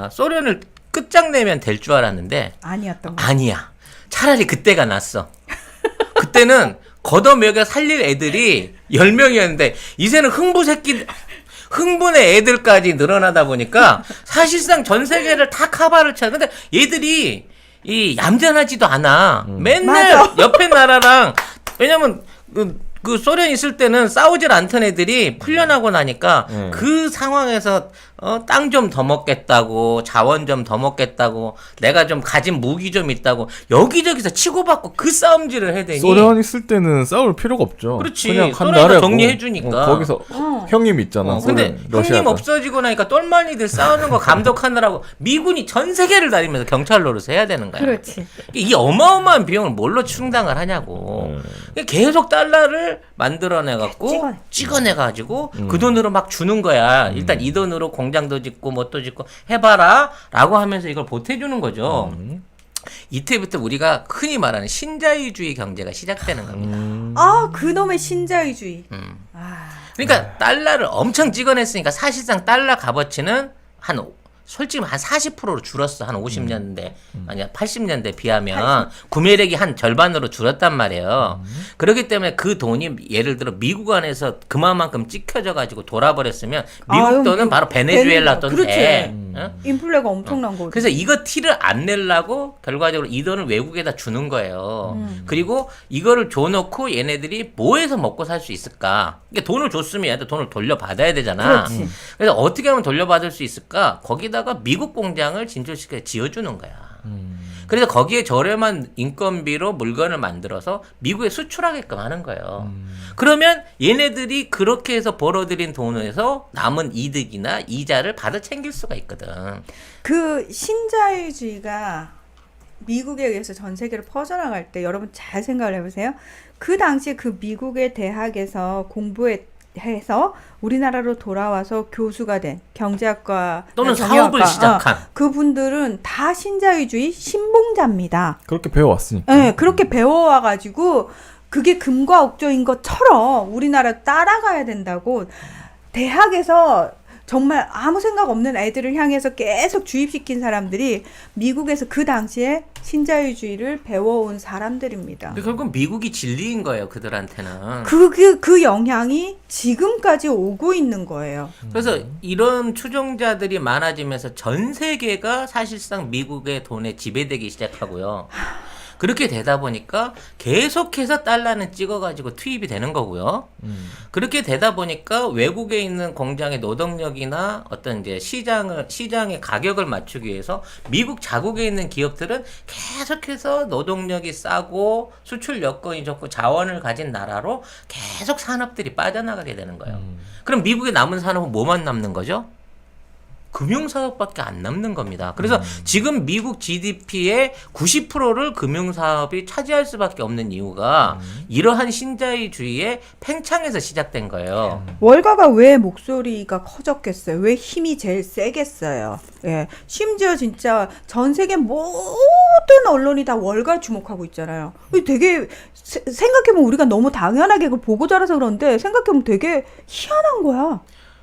소련을 끝장내면 될 줄 알았는데 아니었던 거. 아니야. 차라리 그때가 낫어. 그때는 걷어먹여 살릴 애들이 10명이었는데 이제는 흥분의 애들까지 늘어나다 보니까 사실상 전 세계를 다 카바를 쳐. 근데 얘들이 얌전하지도 않아. 맨날 맞아. 옆에 나라랑, 왜냐면 그 소련 있을 때는 싸우질 않던 애들이 풀려나고 나니까 그 상황에서 땅 좀 더 먹겠다고, 자원 좀 더 먹겠다고, 내가 좀 가진 무기 좀 있다고 여기저기서 치고받고 그 싸움질을 해대니. 소련 있을 때는 싸울 필요가 없죠. 그렇지. 그냥 한 소련이 나라고. 정리해주니까. 거기서 형님 있잖아. 근데 소련, 러시아가. 형님 없어지고 나니까 똘마니들 싸우는 거 감독하느라고 미군이 전 세계를 다니면서 경찰 노릇을 해야 되는 거야. 그렇지. 이 어마어마한 비용을 뭘로 충당을 하냐고. 계속 달러를 만들어내갖고 찍어내가지고 그 돈으로 막 주는 거야. 일단 이 돈으로 공장도 짓고 뭣도 짓고 해봐라 라고 하면서 이걸 보태주는 거죠. 이때부터 우리가 흔히 말하는 신자유주의 경제가 시작되는 겁니다. 그놈의 신자유주의. 그러니까 달러를 엄청 찍어냈으니까 사실상 달러 값어치는 솔직히 한 40%로 줄었어. 한 50년대, 아니야 80년대 비하면 구매력이 한 절반으로 줄었단 말이에요. 그렇기 때문에 그 돈이 예를 들어 미국 안에서 그만큼 찍혀져 가지고 돌아버렸으면 미국 돈은 바로 베네수엘라 돈 돼. 인플레가 엄청난 거죠. 그래서 이거 티를 안 내려고 결과적으로 이 돈을 외국에다 주는 거예요. 그리고 이거를 줘놓고 얘네들이 뭐해서 먹고 살 수 있을까? 그러니까 돈을 줬으면 얘한테 돈을 돌려받아야 되잖아. 그렇지. 그래서 어떻게 하면 돌려받을 수 있을까? 거기다가 미국 공장을 진출시켜 지어주는 거야. 그래서 거기에 저렴한 인건비로 물건을 만들어서 미국에 수출하게끔 하는 거예요. 그러면 얘네들이 그렇게 해서 벌어들인 돈에서 남은 이득이나 이자를 받아 챙길 수가 있거든. 그 신자유주의가 미국에 의해서 전 세계로 퍼져나갈 때 여러분 잘 생각을 해보세요. 그 당시에 그 미국의 대학에서 공부해서 우리나라로 돌아와서 교수가 된 경제학과 또는 경영학과, 사업을 시작한 그분들은 다 신자유주의 신봉자입니다. 그렇게 배워왔으니까. 네, 그렇게 배워와가지고 그게 금과 옥조인 것처럼 우리나라 따라가야 된다고 대학에서 정말 아무 생각 없는 애들을 향해서 계속 주입시킨 사람들이 미국에서 그 당시에 신자유주의를 배워온 사람들입니다. 결국 미국이 진리인 거예요, 그들한테는. 그 영향이 지금까지 오고 있는 거예요. 그래서 이런 추종자들이 많아지면서 전 세계가 사실상 미국의 돈에 지배되기 시작하고요. 그렇게 되다 보니까 계속해서 달러는 찍어가지고 투입이 되는 거고요. 그렇게 되다 보니까 외국에 있는 공장의 노동력이나 어떤 이제 시장의 가격을 맞추기 위해서 미국 자국에 있는 기업들은 계속해서 노동력이 싸고 수출 여건이 좋고 자원을 가진 나라로 계속 산업들이 빠져나가게 되는 거예요. 그럼 미국에 남은 산업은 뭐만 남는 거죠? 금융사업밖에 안 남는 겁니다. 그래서 지금 미국 GDP의 90%를 금융사업이 차지할 수밖에 없는 이유가 이러한 신자유주의의 팽창에서 시작된 거예요. 월가가 왜 목소리가 커졌겠어요? 왜 힘이 제일 세겠어요? 예. 심지어 진짜 전 세계 모든 언론이 다 월가 주목하고 있잖아요. 되게 생각해보면 우리가 너무 당연하게 그걸 보고 자라서 그런데 생각해보면 되게 희한한 거야.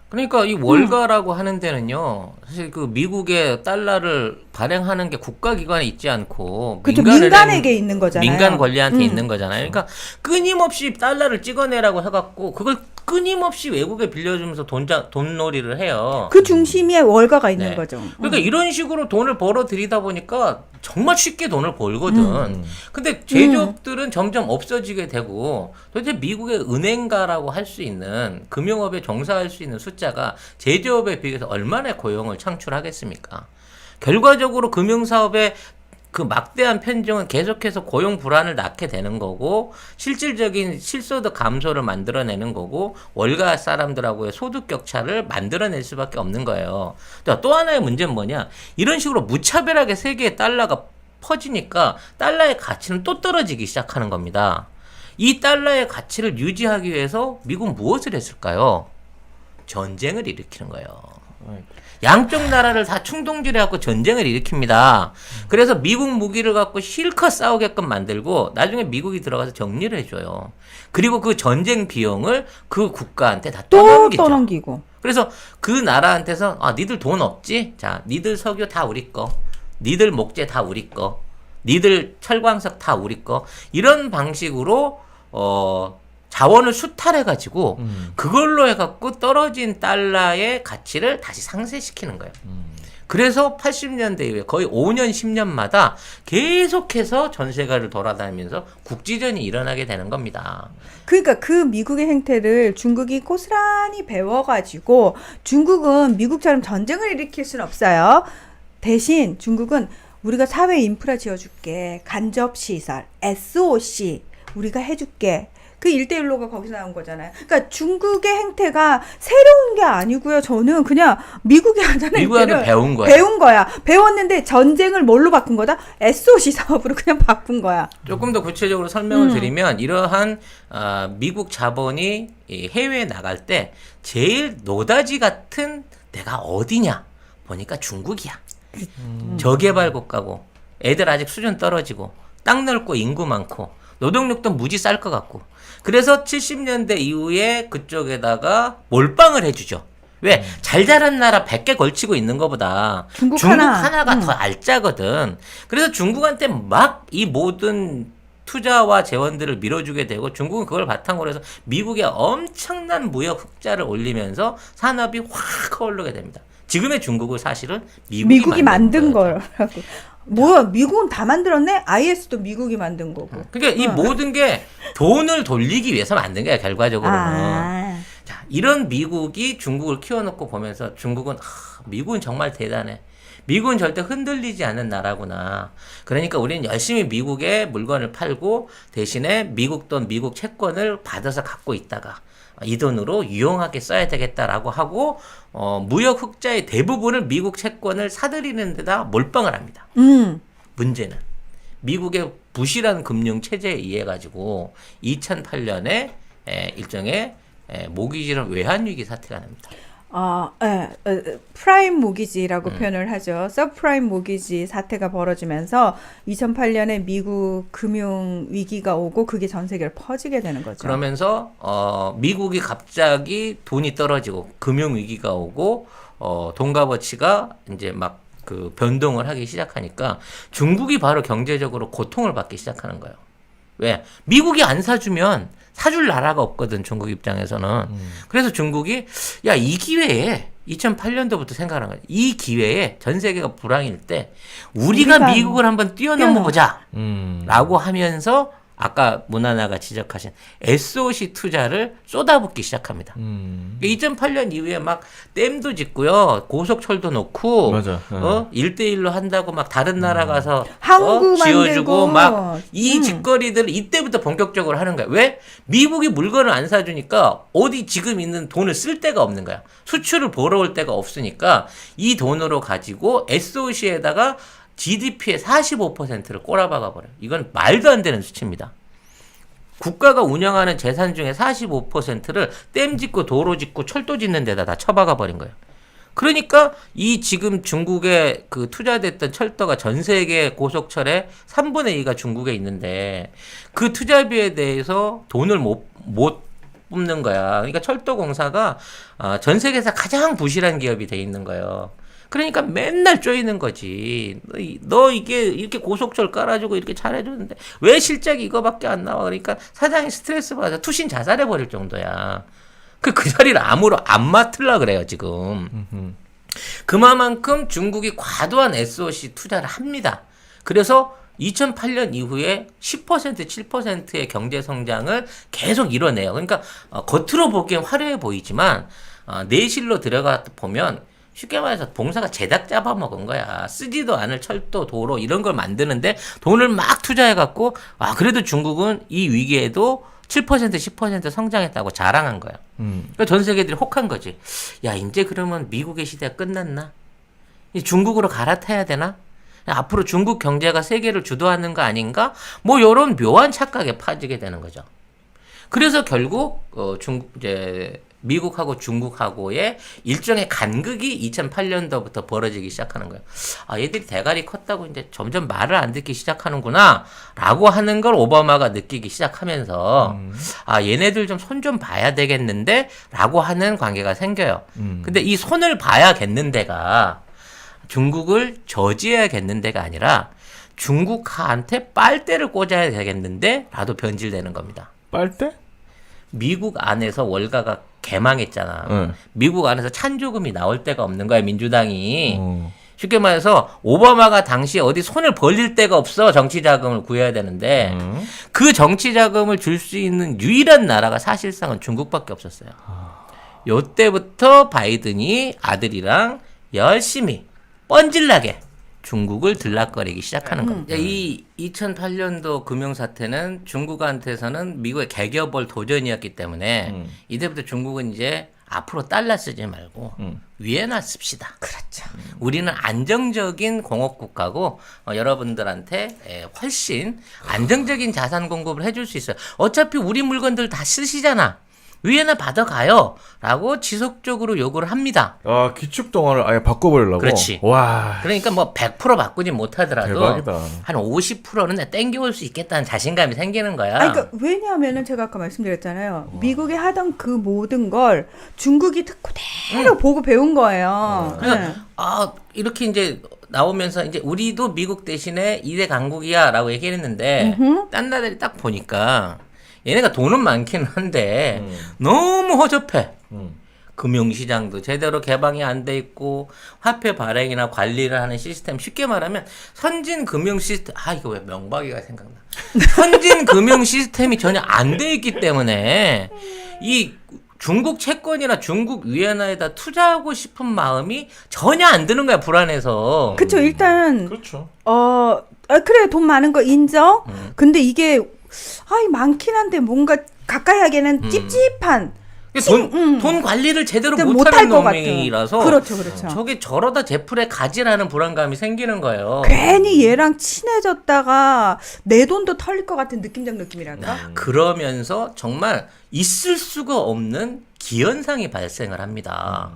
그러니까 이 월가라고 하는 데는요, 사실 그 미국의 달러를 발행하는 게 국가기관에 있지 않고 그렇죠. 민간에게 있는 거잖아요. 민간 권리한테 있는 거잖아요. 그러니까 끊임없이 달러를 찍어내라고 해갖고 그걸 끊임없이 외국에 빌려주면서 돈놀이를 해요. 그 중심에 월가가 있는 네. 거죠. 그러니까 이런 식으로 돈을 벌어 들이다 보니까 정말 쉽게 돈을 벌거든. 근데 제조업들은 점점 없어지게 되고 도대체 미국의 은행가라고 할 수 있는 금융업에 종사할 수 있는 숫자가 제조업에 비해서 얼마나 고용을 창출하겠습니까? 결과적으로 금융사업에 그 막대한 편중은 계속해서 고용 불안을 낳게 되는 거고 실질적인 실소득 감소를 만들어내는 거고 월가 사람들하고의 소득 격차를 만들어낼 수밖에 없는 거예요. 또 하나의 문제는 뭐냐? 이런 식으로 무차별하게 세계의 달러가 퍼지니까 달러의 가치는 또 떨어지기 시작하는 겁니다. 이 달러의 가치를 유지하기 위해서 미국은 무엇을 했을까요? 전쟁을 일으키는 거예요. 양쪽 나라를 다 충동질해갖고 전쟁을 일으킵니다. 그래서 미국 무기를 갖고 실컷 싸우게끔 만들고 나중에 미국이 들어가서 정리를 해줘요. 그리고 그 전쟁 비용을 그 국가한테 다 또 떠넘기죠. 떠넘기고. 그래서 그 나라한테서 니들 돈 없지? 자, 니들 석유 다 우리 거. 니들 목재 다 우리 거. 니들 철광석 다 우리 거. 이런 방식으로 자원을 수탈해가지고 그걸로 해갖고 떨어진 달러의 가치를 다시 상쇄시키는 거예요. 그래서 80년대 이후에 거의 5년, 10년마다 계속해서 전 세계를 돌아다니면서 국지전이 일어나게 되는 겁니다. 그러니까 그 미국의 행태를 중국이 고스란히 배워가지고 중국은 미국처럼 전쟁을 일으킬 수는 없어요. 대신 중국은 우리가 사회 인프라 지어줄게. 간접시설, SOC 우리가 해줄게. 그 1대1로가 거기서 나온 거잖아요. 그러니까 중국의 행태가 새로운 게 아니고요. 저는 그냥 미국이 하자는 미국한테 배운 거예요. 배운 거야. 배웠는데 전쟁을 뭘로 바꾼 거다? SOC 사업으로 그냥 바꾼 거야. 조금 더 구체적으로 설명을 드리면 이러한 미국 자본이 해외에 나갈 때 제일 노다지 같은 데가 어디냐 보니까 중국이야. 저개발 국가고 애들 아직 수준 떨어지고 땅 넓고 인구 많고 노동력도 무지 쌀 것 같고 그래서 70년대 이후에 그쪽에다가 몰빵을 해주죠. 왜? 잘 자란 나라 100개 걸치고 있는 것보다 중국 하나가 더 알짜거든. 그래서 중국한테 막 이 모든 투자와 재원들을 밀어주게 되고 중국은 그걸 바탕으로 해서 미국에 엄청난 무역 흑자를 올리면서 산업이 확 오르게 됩니다. 지금의 중국은 사실은 미국이 만든 거라고. 뭐야, 미국은 다 만들었네? IS도 미국이 만든 거고. 그러니까 이 모든 게 돈을 돌리기 위해서 만든 거야, 결과적으로는. 자, 이런 미국이 중국을 키워놓고 보면서 중국은 미국은 정말 대단해. 미국은 절대 흔들리지 않는 나라구나. 그러니까 우리는 열심히 미국에 물건을 팔고 대신에 미국 돈, 미국 채권을 받아서 갖고 있다가 이 돈으로 유용하게 써야 되겠다라고 하고 무역 흑자의 대부분을 미국 채권을 사들이는 데다 몰빵을 합니다. 문제는 미국의 부실한 금융 체제에 의해 가지고 2008년에 일종의 모기지론 외환위기 사태가 납니다. 프라임 모기지라고 표현을 하죠. 서프라임 모기지 사태가 벌어지면서 2008년에 미국 금융 위기가 오고 그게 전 세계를 퍼지게 되는 거죠. 그러면서 미국이 갑자기 돈이 떨어지고 금융 위기가 오고 돈 값어치가 이제 막 그 변동을 하기 시작하니까 중국이 바로 경제적으로 고통을 받기 시작하는 거예요. 왜? 미국이 안 사주면 사줄 나라가 없거든, 중국 입장에서는. 그래서 중국이 야, 이 기회에 2008년도부터 생각하는 거야. 이 기회에 전 세계가 불황일 때 우리가 미국을 한번 뛰어넘어 보자. 라고 하면서 아까 문하나가 지적하신 SOC 투자를 쏟아붓기 시작합니다. 2008년 이후에 막 댐도 짓고요, 고속철도 놓고, 맞아. 1대1로 한다고 막 다른 나라 가서 항구 지어주고 만들고. 막 이 짓거리들을 이때부터 본격적으로 하는 거야. 왜? 미국이 물건을 안 사주니까 어디 지금 있는 돈을 쓸 데가 없는 거야. 수출을 보러 올 데가 없으니까 이 돈으로 가지고 SOC에다가 GDP의 45%를 꼬라박아 버려요. 이건 말도 안 되는 수치입니다. 국가가 운영하는 재산 중에 45%를 댐 짓고 도로 짓고 철도 짓는 데다 다 처박아 버린 거예요. 그러니까 이 지금 중국에 그 투자됐던 철도가 전 세계 고속철의 3분의 2가 중국에 있는데 그 투자비에 대해서 돈을 못 뽑는 거야. 그러니까 철도공사가 전 세계에서 가장 부실한 기업이 돼 있는 거예요. 그러니까 맨날 쪼이는 거지. 너 이게 이렇게 고속철 깔아주고 이렇게 잘해주는데 왜 실적이 이거밖에 안 나와? 그러니까 사장이 스트레스 받아 투신 자살해버릴 정도야. 그 자리를 암으로 안 맡으려 그래요, 지금. 그만큼 중국이 과도한 SOC 투자를 합니다. 그래서 2008년 이후에 10%, 7%의 경제 성장을 계속 이뤄내요. 그러니까 겉으로 보기엔 화려해 보이지만 내실로 들어가 보면 쉽게 말해서 봉사가 제작 잡아먹은 거야. 쓰지도 않을 철도, 도로 이런 걸 만드는데 돈을 막 투자해갖고 그래도 중국은 이 위기에도 7%, 10% 성장했다고 자랑한 거야. 그러니까 전 세계들이 혹한 거지. 야, 이제 그러면 미국의 시대가 끝났나? 중국으로 갈아타야 되나? 앞으로 중국 경제가 세계를 주도하는 거 아닌가? 뭐 이런 묘한 착각에 빠지게 되는 거죠. 그래서 결국 이제 미국하고 중국하고의 일종의 간극이 2008년도부터 벌어지기 시작하는 거예요. 얘들이 대가리 컸다고 이제 점점 말을 안 듣기 시작하는구나 라고 하는 걸 오바마가 느끼기 시작하면서 얘네들 좀 손 좀 봐야 되겠는데 라고 하는 관계가 생겨요. 근데 이 손을 봐야겠는데가 중국을 저지해야겠는데가 아니라 중국한테 빨대를 꽂아야 되겠는데 라도 변질되는 겁니다. 빨대? 미국 안에서 월가가 개망했잖아. 미국 안에서 찬조금이 나올 데가 없는 거야, 민주당이. 쉽게 말해서 오바마가 당시에 어디 손을 벌릴 데가 없어. 정치 자금을 구해야 되는데 그 정치 자금을 줄 수 있는 유일한 나라가 사실상은 중국밖에 없었어요. 요때부터 바이든이 아들이랑 열심히 뻔질나게 중국을 들락거리기 시작하는 겁니다. 이 2008년도 금융사태는 중국한테서는 미국의 개겨볼 도전이었기 때문에 이때부터 중국은 이제 앞으로 달러 쓰지 말고 위에나 씁시다. 그렇죠. 우리는 안정적인 공업국가고 여러분들한테 훨씬 안정적인 자산 공급을 해줄 수 있어요. 어차피 우리 물건들 다 쓰시잖아. 위에나 받아가요. 라고 지속적으로 요구를 합니다. 기축 동화를 아예 바꿔버리려고? 그렇지. 와. 그러니까 뭐 100% 바꾸진 못하더라도 대박이다. 한 50%는 땡겨올 수 있겠다는 자신감이 생기는 거야. 그러니까 왜냐하면은 제가 아까 말씀드렸잖아요. 미국이 하던 그 모든 걸 중국이 그대로 보고 배운 거예요. 그래서 이렇게 이제 나오면서 이제 우리도 미국 대신에 2대 강국이야라고 얘기했는데 딴 나라들이 딱 보니까 얘네가 돈은 많기는 한데 너무 허접해. 금융시장도 제대로 개방이 안 돼 있고 화폐 발행이나 관리를 하는 시스템, 쉽게 말하면 선진 금융 시스템, 이거 왜 명박이가 생각나. 선진 금융 시스템이 전혀 안 돼 있기 때문에 이 중국 채권이나 중국 위안화에다 투자하고 싶은 마음이 전혀 안 드는 거야, 불안해서. 그렇죠. 일단 그렇죠. 그래 돈 많은 거 인정. 근데 이게 많긴 한데 뭔가 가까이 하기에는 찝찝한. 돈 관리를 제대로 못할 못하는 것 같은. 놈이라서 그렇죠. 저게 저러다 제풀에 가지라는 불안감이 생기는 거예요. 괜히 얘랑 친해졌다가 내 돈도 털릴 것 같은 느낌적 느낌이랄까? 그러면서 정말 있을 수가 없는 기현상이 발생을 합니다.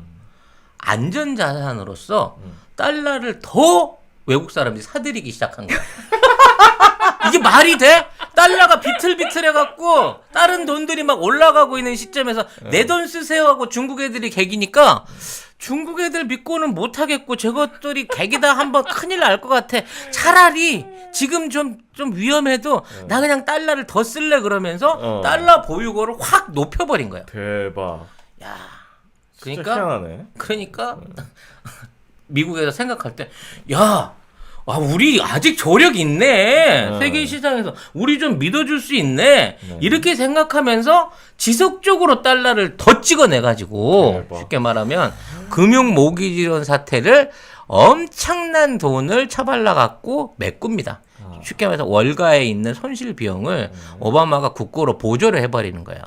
안전자산으로서 달러를 더 외국 사람들이 사들이기 시작한 거야. 이게 말이 돼? 달러가 비틀비틀해갖고 다른 돈들이 막 올라가고 있는 시점에서 내 돈 쓰세요 하고 중국 애들이 개기니까 중국 애들 믿고는 못하겠고 저것들이 개기다 한번 큰일 날 것 같아. 차라리 지금 좀 위험해도 나 그냥 달러를 더 쓸래 그러면서 달러 보유고를 확 높여버린 거야. 대박. 야, 진짜 그러니까 희한하네. 그러니까 미국에서 생각할 때, 야, 우리 아직 저력 있네. 세계 시장에서 우리 좀 믿어줄 수 있네. 이렇게 생각하면서 지속적으로 달러를 더 찍어내가지고 대박. 쉽게 말하면 금융 모기지론 사태를 엄청난 돈을 처발라갖고 메꿉니다. 쉽게 말해서 월가에 있는 손실 비용을 오바마가 국고로 보조를 해버리는 거예요.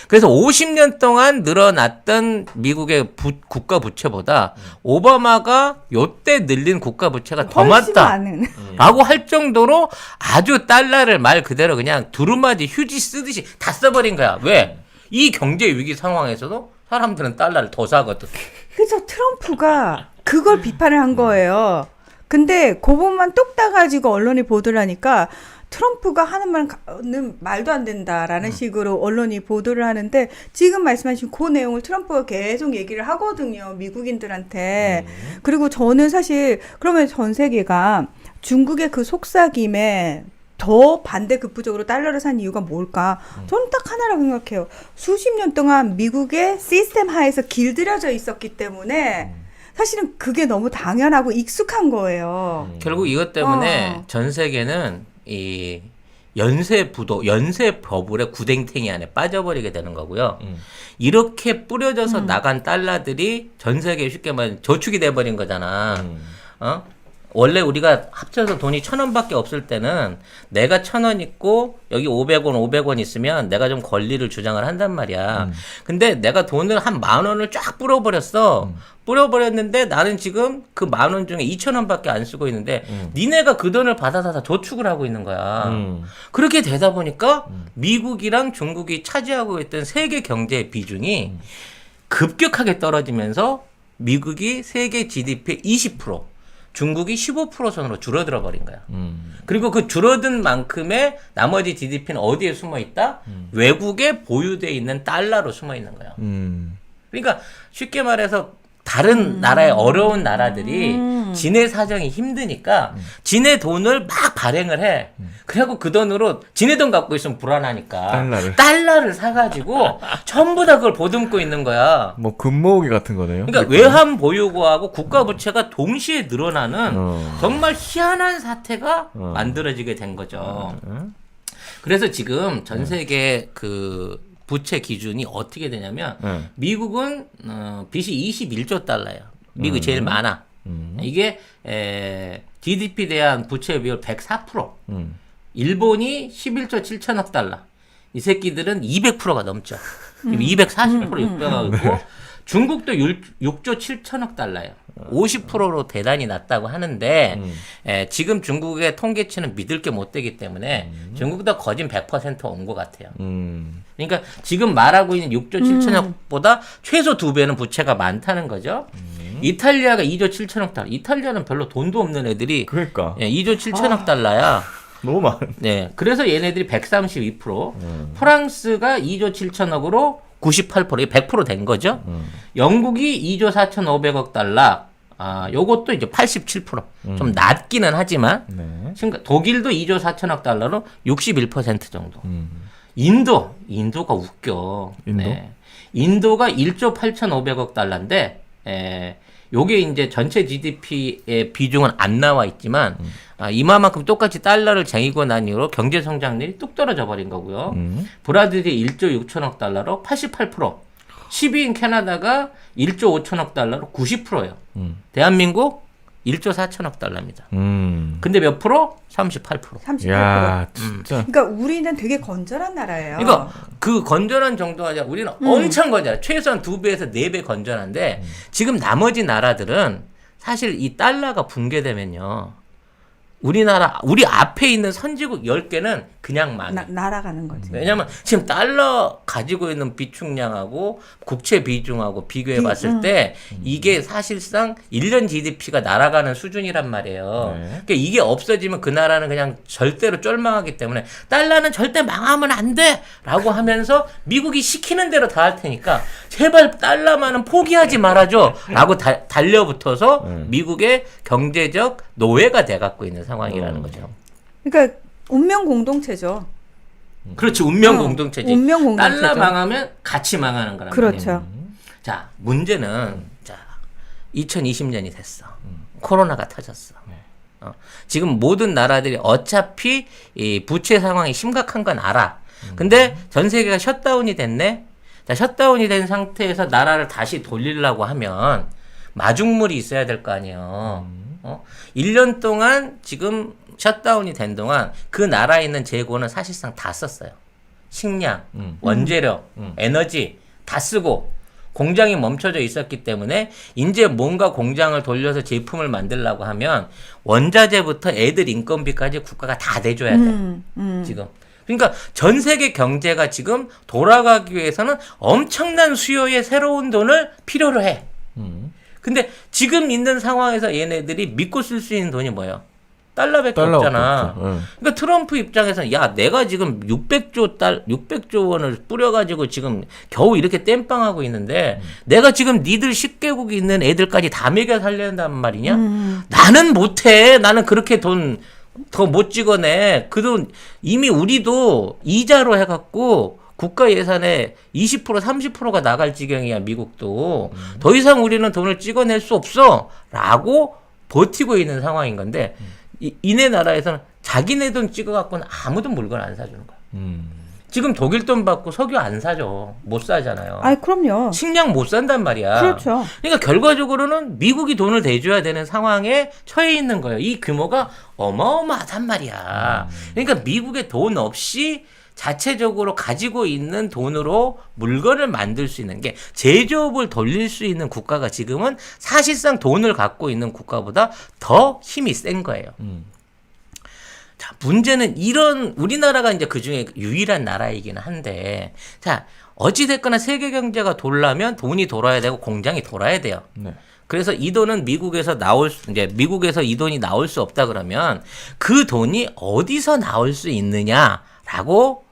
그래서 50년 동안 늘어났던 미국의 국가 부채보다 오바마가 요때 늘린 국가 부채가 더 훨씬 많다. 많은. 라고 할 정도로 아주 달러를 말 그대로 그냥 두루마지 휴지 쓰듯이 다 써버린 거야. 왜? 이 경제 위기 상황에서도 사람들은 달러를 더 사거든. 그래서 트럼프가 그걸 비판을 한 거예요. 근데 그것만 뚝 따가지고 언론이 보도를 하니까 트럼프가 하는 말은 말도 안 된다라는 식으로 언론이 보도를 하는데 지금 말씀하신 그 내용을 트럼프가 계속 얘기를 하거든요. 미국인들한테. 그리고 저는 사실 그러면 전 세계가 중국의 그 속삭임에 더 반대급부적으로 달러를 산 이유가 뭘까? 저는 딱 하나라고 생각해요. 수십 년 동안 미국의 시스템 하에서 길들여져 있었기 때문에 사실은 그게 너무 당연하고 익숙한 거예요. 결국 이것 때문에 전 세계는 이 연쇄 버블의 구댕탱이 안에 빠져버리게 되는 거고요. 이렇게 뿌려져서 나간 달러들이 전 세계에 쉽게 말하면 저축이 돼버린 거잖아. 원래 우리가 합쳐서 돈이 1,000원밖에 없을 때는 내가 1,000원 있고 여기 500원 있으면 내가 좀 권리를 주장을 한단 말이야. 근데 내가 돈을 한 10,000원을 쫙 뿌려버렸어. 뿌려버렸는데 나는 지금 그 10,000원 중에 2,000원밖에 안 쓰고 있는데 니네가 그 돈을 받아서 다 저축을 하고 있는 거야. 그렇게 되다 보니까 미국이랑 중국이 차지하고 있던 세계 경제의 비중이 급격하게 떨어지면서 미국이 세계 GDP의 20%, 중국이 15% 선으로 줄어들어 버린 거야. 그리고 그 줄어든 만큼의 나머지 GDP는 어디에 숨어 있다? 외국에 보유되어 있는 달러로 숨어 있는 거야. 그러니까 쉽게 말해서 다른 나라의 어려운 나라들이 지네 사정이 힘드니까 지네 돈을 막 발행을 해. 그래갖고 그 돈으로 지네 돈 갖고 있으면 불안하니까 달러를 사가지고 전부 다 그걸 보듬고 있는 거야. 뭐 금모으기 같은 거네요. 그러니까 외환 보유고하고 국가 부채가 동시에 늘어나는 정말 희한한 사태가 만들어지게 된 거죠. 그래서 지금 전 세계 그 부채 기준이 어떻게 되냐면 미국은 빚이 21조 달러예요. 미국이 제일 많아. 이게 GDP 대한 부채 비율 104%. 일본이 11조 7천억 달러. 이 새끼들은 200%가 넘죠. 240% 육박하고 있고 중국도 6조 7천억 달러예요. 50%로 대단히 낮다고 하는데 지금 중국의 통계치는 믿을 게 못 되기 때문에 중국도 거진 100% 온 것 같아요. 그러니까 지금 말하고 있는 6조 7천억보다 최소 2배는 부채가 많다는 거죠. 이탈리아가 2조 7천억 달러. 이탈리아는 별로 돈도 없는 애들이 그러니까 2조 7천억 달러야. 너무 많. 네, 그래서 얘네들이 132%, 프랑스가 2조 7천억으로 98%, 이게 100%된 거죠. 영국이 2조 4,500억 달러, 요것도 이제 87%. 좀 낮기는 하지만, 독일도 2조 4천억 달러로 61% 정도. 인도가 웃겨. 인도가 1조 8,500억 달러인데, 요게 이제 전체 GDP의 비중은 안 나와 있지만, 이마만큼 똑같이 달러를 쟁이고 난 이후로 경제 성장률이 뚝 떨어져 버린 거고요. 브라질이 1조 6천억 달러로 88%, 10위인 캐나다가 1조 5천억 달러로 90%예요. 대한민국 1조 4천억 달러입니다. 근데 몇 프로? 38%. 38%. 야, 진짜. 그러니까 우리는 되게 건전한 나라예요. 그러니까 그 건전한 정도가 아니라 우리는 엄청 건전해. 최소한 2배에서 4배 건전한데 지금 나머지 나라들은 사실 이 달러가 붕괴되면요. 우리나라 우리 앞에 있는 선진국 10개는 그냥 망해. 날아가는 거지. 왜냐면 지금 달러 가지고 있는 비축량하고 국채 비중하고 비교해 봤을 때 이게 사실상 1년 GDP가 날아가는 수준이란 말이에요. 네. 그러니까 이게 없어지면 그 나라는 그냥 절대로 쫄망하기 때문에 달러는 절대 망하면 안 돼! 라고 하면서 미국이 시키는 대로 다 할 테니까 제발 달러만은 포기하지 말아줘! 라고 달려붙어서 미국의 경제적 노예가 돼갖고 있는 상황이라는 거죠. 그러니까 운명 공동체죠. 그렇지, 운명 공동체지. 운명 공동체죠. 달러 망하면 같이 망하는 거란 말이에요. 그렇죠. 자, 문제는 자 2020년이 됐어. 코로나가 터졌어. 지금 모든 나라들이 어차피 이 부채 상황이 심각한 건 알아. 근데 전 세계가 셧다운이 됐네. 자, 셧다운이 된 상태에서 나라를 다시 돌리려고 하면 마중물이 있어야 될 거 아니에요. 1년 동안 지금 셧다운이 된 동안 그 나라에 있는 재고는 사실상 다 썼어요. 식량, 원재료, 에너지 다 쓰고 공장이 멈춰져 있었기 때문에 이제 뭔가 공장을 돌려서 제품을 만들려고 하면 원자재부터 애들 인건비까지 국가가 다 내줘야 돼. 지금. 그러니까 전 세계 경제가 지금 돌아가기 위해서는 엄청난 수요의 새로운 돈을 필요로 해. 근데 지금 있는 상황에서 얘네들이 믿고 쓸 수 있는 돈이 뭐예요? 달러밖에 없잖아. 그러니까 트럼프 입장에서는 야, 내가 지금 600조 원을 뿌려가지고 지금 겨우 이렇게 땜빵하고 있는데 내가 지금 니들 10개국이 있는 애들까지 다 먹여 살려야 한단 말이냐? 나는 못해. 나는 그렇게 돈 더 못 찍어내. 그 돈 이미 우리도 이자로 해갖고 국가 예산의 20% 30%가 나갈 지경이야. 미국도. 더 이상 우리는 돈을 찍어낼 수 없어. 라고 버티고 있는 상황인 건데 이네 나라에서는 자기네 돈 찍어갖고는 아무도 물건 안 사주는 거야. 지금 독일 돈 받고 석유 안 사죠. 못 사잖아요. 아이, 그럼요. 식량 못 산단 말이야. 그렇죠. 그러니까 결과적으로는 미국이 돈을 대줘야 되는 상황에 처해 있는 거예요. 이 규모가 어마어마하단 말이야. 그러니까 미국의 돈 없이 자체적으로 가지고 있는 돈으로 물건을 만들 수 있는 게 제조업을 돌릴 수 있는 국가가 지금은 사실상 돈을 갖고 있는 국가보다 더 힘이 센 거예요. 자, 문제는 이런 우리나라가 이제 그 중에 유일한 나라이긴 한데, 자, 어찌됐거나 세계 경제가 돌려면 돈이 돌아야 되고 공장이 돌아야 돼요. 네. 그래서 이 돈은 미국에서 이제 미국에서 이 돈이 나올 수 없다 그러면 그 돈이 어디서 나올 수 있느냐라고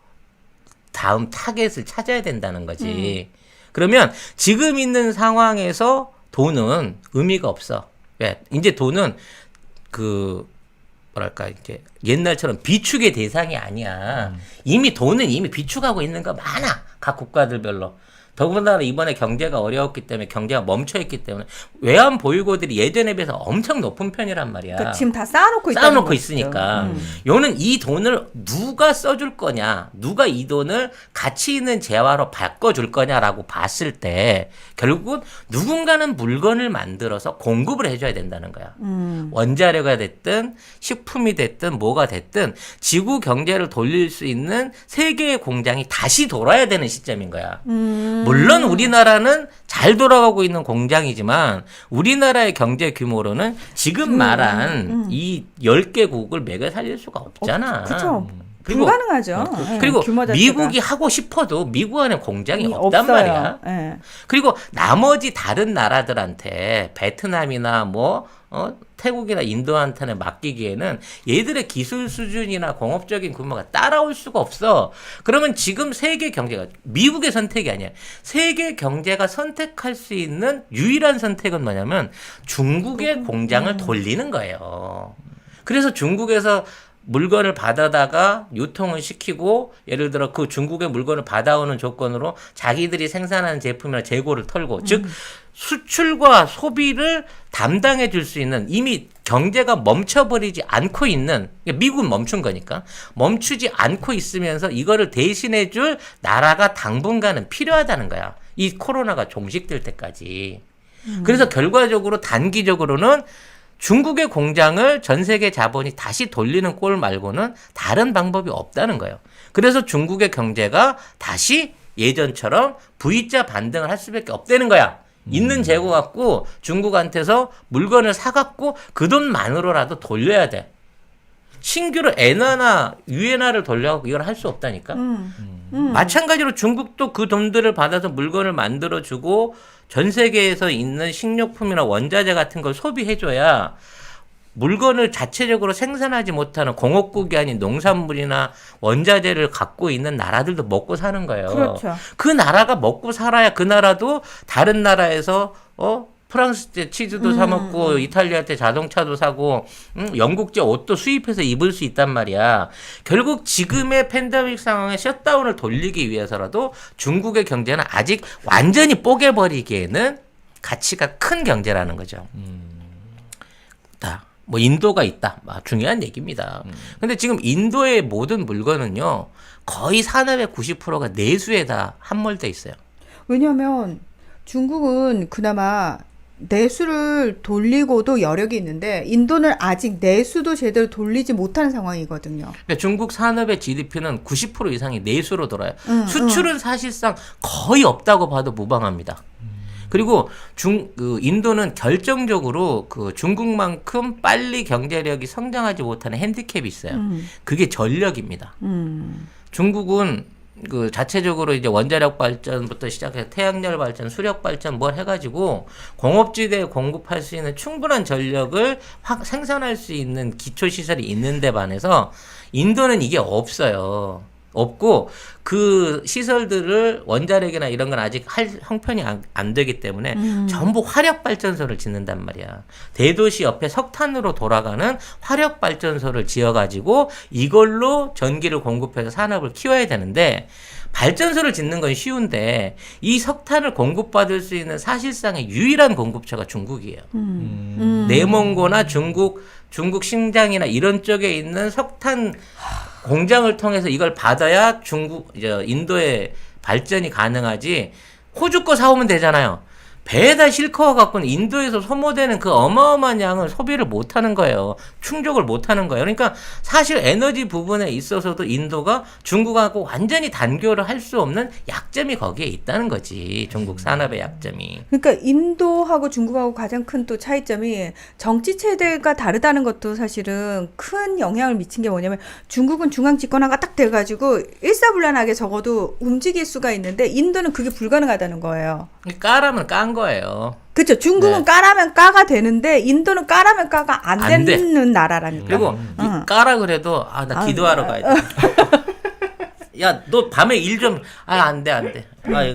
다음 타겟을 찾아야 된다는 거지. 그러면 지금 있는 상황에서 돈은 의미가 없어. 왜? 이제 돈은 뭐랄까, 이제 옛날처럼 비축의 대상이 아니야. 이미 돈은 이미 비축하고 있는 거 많아. 각 국가들별로. 더군다나 이번에 경제가 어려웠기 때문에 경제가 멈춰있기 때문에 외환 보유고들이 예전에 비해서 엄청 높은 편이란 말이야. 그러니까 지금 다 쌓아놓고 쌓아놓고 있으니까. 요는 이 돈을 누가 써줄 거냐, 누가 이 돈을 가치 있는 재화로 바꿔줄 거냐라고 봤을 때 결국은 누군가는 물건을 만들어서 공급을 해줘야 된다는 거야. 원자료가 됐든 식품이 됐든 뭐가 됐든 지구 경제를 돌릴 수 있는 세계의 공장이 다시 돌아야 되는 시점인 거야. 물론 우리나라는 잘 돌아가고 있는 공장이지만 우리나라의 경제 규모로는 지금 말한 이 10개국을 매겨 살릴 수가 없잖아. 그렇죠. 그리고, 불가능하죠. 그리고 규모 자체가. 미국이 하고 싶어도 미국 안에 공장이 없단 없어요. 말이야. 네. 그리고 나머지 다른 나라들한테 베트남이나 태국이나 인도한테는 맡기기에는 얘들의 기술 수준이나 공업적인 규모가 따라올 수가 없어. 그러면 지금 세계 경제가 미국의 선택이 아니야. 세계 경제가 선택할 수 있는 유일한 선택은 뭐냐면 중국의 공장을 돌리는 거예요. 그래서 중국에서 물건을 받아다가 유통을 시키고 예를 들어 그 중국의 물건을 받아오는 조건으로 자기들이 생산하는 제품이나 재고를 털고 즉 수출과 소비를 담당해 줄 수 있는 이미 경제가 멈춰버리지 않고 있는 미국은 멈춘 거니까 멈추지 않고 있으면서 이거를 대신해 줄 나라가 당분간은 필요하다는 거야. 이 코로나가 종식될 때까지. 그래서 결과적으로 단기적으로는 중국의 공장을 전 세계 자본이 다시 돌리는 꼴 말고는 다른 방법이 없다는 거예요. 그래서 중국의 경제가 다시 예전처럼 V자 반등을 할 수밖에 없다는 거야. 있는 재고 갖고 중국한테서 물건을 사갖고 그 돈만으로라도 돌려야 돼. 신규로 엔화나 유엔화를 돌려갖고 이걸 할 수 없다니까. 마찬가지로 중국도 그 돈들을 받아서 물건을 만들어주고 전 세계에서 있는 식료품이나 원자재 같은 걸 소비해줘야 물건을 자체적으로 생산하지 못하는 공업국이 아닌 농산물이나 원자재를 갖고 있는 나라들도 먹고 사는 거예요. 그렇죠. 그 나라가 먹고 살아야 그 나라도 다른 나라에서 프랑스 때 치즈도 사 먹고 이탈리아 때 자동차도 사고 영국제 옷도 수입해서 입을 수 있단 말이야. 결국 지금의 팬데믹 상황에 셧다운을 돌리기 위해서라도 중국의 경제는 아직 완전히 뽀개버리기에는 가치가 큰 경제라는 거죠. 뭐 인도가 있다. 중요한 얘기입니다. 근데 지금 인도의 모든 물건은요. 거의 산업의 90%가 내수에 다 함몰돼 있어요. 왜냐하면 중국은 그나마 내수를 돌리고도 여력이 있는데 인도는 아직 내수도 제대로 돌리지 못하는 상황이거든요. 그러니까 중국 산업의 GDP는 90% 이상이 내수로 돌아요. 수출은 사실상 거의 없다고 봐도 무방합니다. 그리고 인도는 결정적으로 그 중국만큼 빨리 경제력이 성장하지 못하는 핸디캡이 있어요. 그게 전력입니다. 중국은 그 자체적으로 이제 원자력 발전부터 시작해서 태양열 발전, 수력 발전 뭘 해가지고 공업지대에 공급할 수 있는 충분한 전력을 생산할 수 있는 기초 시설이 있는데 반해서 인도는 이게 없어요. 없고 그 시설들을 원자력이나 이런 건 아직 할 형편이 안 되기 때문에 전부 화력 발전소를 짓는단 말이야. 대도시 옆에 석탄으로 돌아가는 화력 발전소를 지어가지고 이걸로 전기를 공급해서 산업을 키워야 되는데 발전소를 짓는 건 쉬운데 이 석탄을 공급받을 수 있는 사실상의 유일한 공급처가 중국이에요. 내몽고나 중국 신장이나 이런 쪽에 있는 석탄 공장을 통해서 이걸 받아야 인도의 발전이 가능하지. 호주 거 사오면 되잖아요. 배에다 싣고 갖고는 인도에서 소모되는 그 어마어마한 양을 소비를 못하는 거예요. 충족을 못하는 거예요. 그러니까 사실 에너지 부분에 있어서도 인도가 중국하고 완전히 단교를 할 수 없는 약점이 거기에 있다는 거지. 중국 산업의 약점이. 그러니까 인도하고 중국하고 가장 큰 또 차이점이 정치 체제가 다르다는 것도 사실은 큰 영향을 미친 게 뭐냐면 중국은 중앙 집권화가 딱 돼가지고 일사불란하게 적어도 움직일 수가 있는데 인도는 그게 불가능하다는 거예요. 까라면 깐 거예요. 그렇죠. 중국은 네. 까라면 까가 되는데 인도는 까라면 까가 안 안 돼. 되는 나라라니까. 그리고 까라 그래도 나 기도하러 가야 돼. 야, 너 밤에 일 좀 안 돼.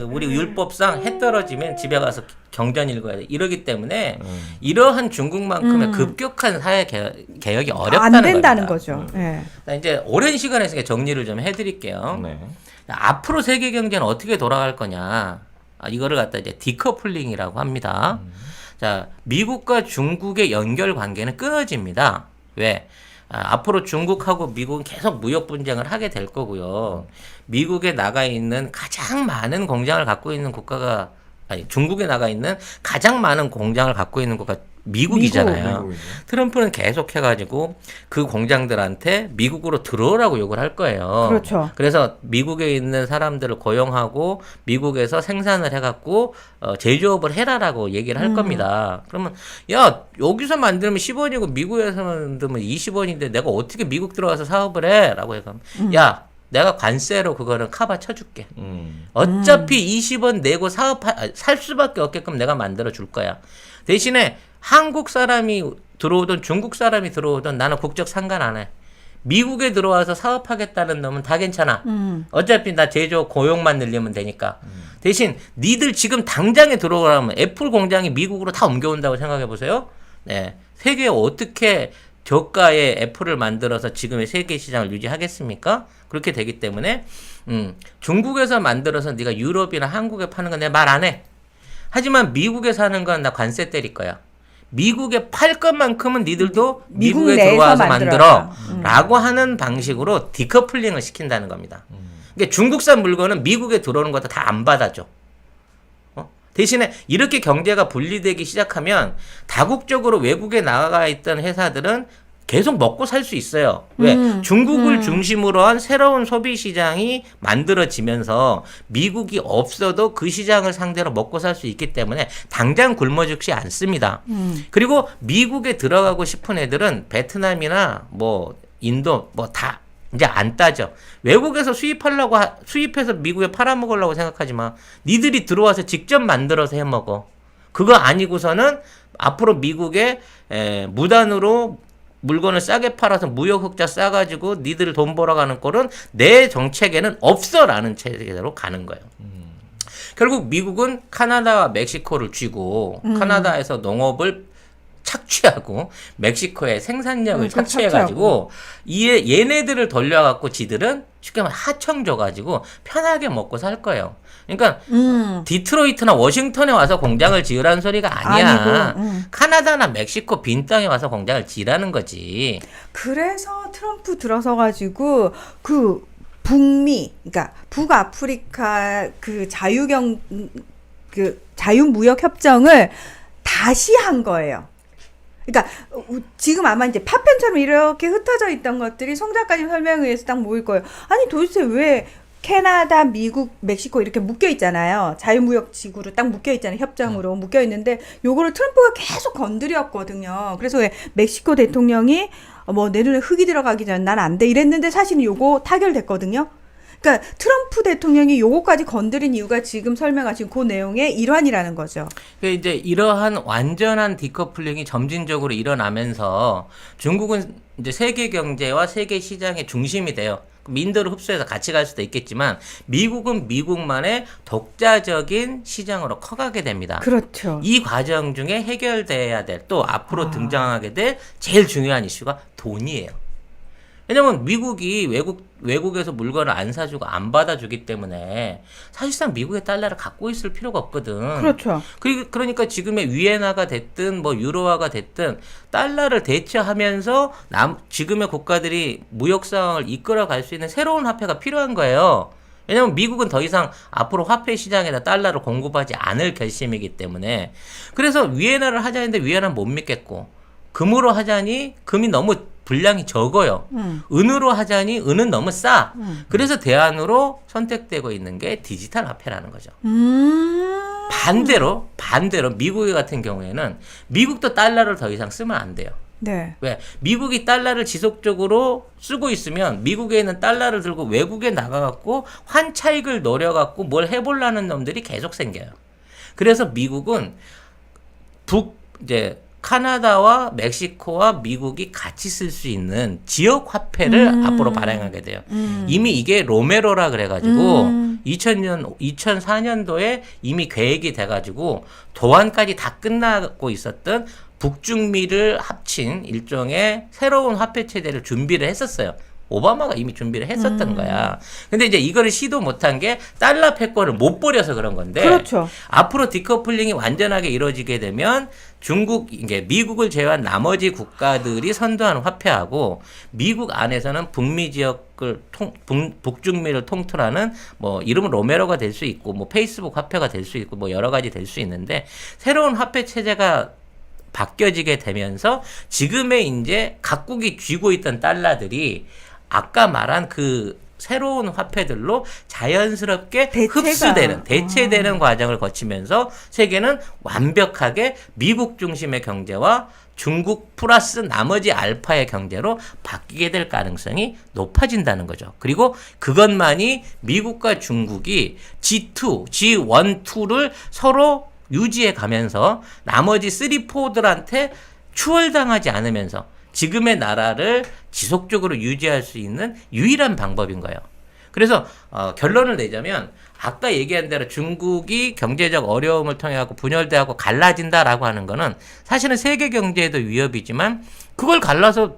우리 율법상 해 떨어지면 집에 가서 경전 읽어야 돼. 이러기 때문에 이러한 중국만큼의 급격한 사회 개혁이 어렵다는 안 된다는 겁니다. 거죠. 네. 이제 오랜 시간 했으니까 정리를 좀 해드릴게요. 네. 앞으로 세계 경제는 어떻게 돌아갈 거냐? 이거를 갖다 이제 디커플링이라고 합니다. 자, 미국과 중국의 연결 관계는 끊어집니다. 왜? 앞으로 중국하고 미국은 계속 무역 분쟁을 하게 될 거고요. 미국에 나가 있는 가장 많은 공장을 갖고 있는 국가가 중국에 나가 있는 가장 많은 공장을 갖고 있는 국가 미국이잖아요. 미국이죠. 트럼프는 계속 해가지고 그 공장들한테 미국으로 들어오라고 욕을 할 거예요. 그렇죠. 그래서 미국에 있는 사람들을 고용하고 미국에서 생산을 해갖고 제조업을 해라라고 얘기를 할 겁니다. 그러면 야 여기서 만들면 10원이고 미국에서 만들면 20원인데 내가 어떻게 미국 들어가서 사업을 해? 라고 해서 야 내가 관세로 그거는 카바 쳐줄게. 어차피 20원 내고 살 수밖에 없게끔 내가 만들어 줄 거야. 대신에 한국 사람이 들어오든 중국 사람이 들어오든 나는 국적 상관 안 해. 미국에 들어와서 사업하겠다는 놈은 다 괜찮아. 어차피 나 제조 고용만 늘리면 되니까. 대신 니들 지금 당장에 들어오라면 애플 공장이 미국으로 다 옮겨온다고 생각해 보세요. 네. 세계에 어떻게 저가의 애플을 만들어서 지금의 세계 시장을 유지하겠습니까? 그렇게 되기 때문에 중국에서 만들어서 네가 유럽이나 한국에 파는 건 내가 말 안 해. 하지만 미국에 사는 건 나 관세 때릴 거야. 미국에 팔 것만큼은 니들도 미국에 들어와서 만들어 라고 하는 방식으로 디커플링을 시킨다는 겁니다. 그러니까 중국산 물건은 미국에 들어오는 것도 다 안 받아줘. 대신에 이렇게 경제가 분리되기 시작하면 다국적으로 외국에 나가 있던 회사들은 계속 먹고 살 수 있어요. 왜? 중국을 중심으로 한 새로운 소비 시장이 만들어지면서 미국이 없어도 그 시장을 상대로 먹고 살 수 있기 때문에 당장 굶어 죽지 않습니다. 그리고 미국에 들어가고 싶은 애들은 베트남이나 뭐 인도 뭐 다 이제 안 따져. 외국에서 수입해서 미국에 팔아먹으려고 생각하지 마. 니들이 들어와서 직접 만들어서 해먹어. 그거 아니고서는 앞으로 미국에 무단으로 물건을 싸게 팔아서 무역 흑자 싸가지고 니들 돈 벌어가는 꼴은 내 정책에는 없어라는 체제로 가는 거예요. 결국 미국은 카나다와 멕시코를 쥐고 카나다에서 농업을 착취하고 멕시코의 생산력을 착취해가지고 얘네들을 돌려갖고 지들은 쉽게 말해 하청 줘가지고 편하게 먹고 살 거예요. 그러니까 디트로이트나 워싱턴에 와서 공장을 지으라는 소리가 아니야. 카나다나 멕시코 빈 땅에 와서 공장을 지으라는 거지. 그래서 트럼프 들어서가지고 그 북미, 그러니까 북아프리카 그 자유무역 협정을 다시 한 거예요. 그러니까 지금 아마 이제 파편처럼 이렇게 흩어져 있던 것들이 송 작가님 설명에 의해서 딱 모일 거예요. 아니 도대체 왜 캐나다, 미국, 멕시코 이렇게 묶여 있잖아요. 자유무역 지구로 딱 묶여 있잖아요. 협정으로 묶여 있는데 요거를 트럼프가 계속 건드렸거든요. 그래서 왜 멕시코 대통령이 뭐 내 눈에 흙이 들어가기 전에 난 안 돼 이랬는데 사실은 요거 타결됐거든요. 그러니까 트럼프 대통령이 요거까지 건드린 이유가 지금 설명하신 그 내용의 일환이라는 거죠. 그러니까 이제 이러한 완전한 디커플링이 점진적으로 일어나면서 중국은 이제 세계 경제와 세계 시장의 중심이 돼요. 인도를 흡수해서 같이 갈 수도 있겠지만 미국은 미국만의 독자적인 시장으로 커가게 됩니다. 그렇죠. 이 과정 중에 해결돼야 될 또 앞으로 등장하게 될 제일 중요한 이슈가 돈이에요. 왜냐면 미국이 외국에서 물건을 안 사주고 안 받아주기 때문에 사실상 미국의 달러를 갖고 있을 필요가 없거든. 그렇죠. 그러니까 지금의 위엔화가 됐든 뭐 유로화가 됐든 달러를 대체하면서 지금의 국가들이 무역 상황을 이끌어갈 수 있는 새로운 화폐가 필요한 거예요. 왜냐면 미국은 더 이상 앞으로 화폐 시장에다 달러를 공급하지 않을 결심이기 때문에. 그래서 위엔화를 하자는데 위엔화는 못 믿겠고, 금으로 하자니 금이 너무 분량이 적어요. 은으로 하자니 은은 너무 싸. 그래서 대안으로 선택되고 있는 게 디지털 화폐라는 거죠. 반대로 미국 같은 경우에는 미국도 달러를 더 이상 쓰면 안 돼요. 네. 왜? 미국이 달러를 지속적으로 쓰고 있으면 미국에 있는 달러를 들고 외국에 나가갖고 환차익을 노려갖고 뭘 해보려는 놈들이 계속 생겨요. 그래서 미국은 카나다와 멕시코와 미국이 같이 쓸 수 있는 지역 화폐를 앞으로 발행하게 돼요. 이미 이게 로메로라 그래가지고 2004년도에 이미 계획이 돼가지고 도안까지 다 끝나고 있었던 북중미를 합친 일종의 새로운 화폐 체제를 준비를 했었어요. 오바마가 이미 준비를 했었던 거야. 근데 이제 이거를 시도 못한 게 달러 패권을 못 버려서 그런 건데. 그렇죠. 앞으로 디커플링이 완전하게 이루어지게 되면 이게 미국을 제외한 나머지 국가들이 선도하는 화폐하고 미국 안에서는 북미 지역을 북중미를 통틀하는 뭐 이름은 로메로가 될 수 있고 뭐 페이스북 화폐가 될 수 있고 뭐 여러 가지 될 수 있는데 새로운 화폐 체제가 바뀌어지게 되면서 지금의 이제 각국이 쥐고 있던 달러들이 아까 말한 그 새로운 화폐들로 자연스럽게 대체되는 과정을 거치면서 세계는 완벽하게 미국 중심의 경제와 중국 플러스 나머지 알파의 경제로 바뀌게 될 가능성이 높아진다는 거죠. 그리고 그것만이 미국과 중국이 G1, 2를 서로 유지해 가면서 나머지 3, 4들한테 추월당하지 않으면서 지금의 나라를 지속적으로 유지할 수 있는 유일한 방법인 거예요. 그래서 결론을 내자면 아까 얘기한 대로 중국이 경제적 어려움을 통해 갖고 분열돼하고 갈라진다라고 하는 거는 사실은 세계 경제에도 위협이지만 그걸 갈라서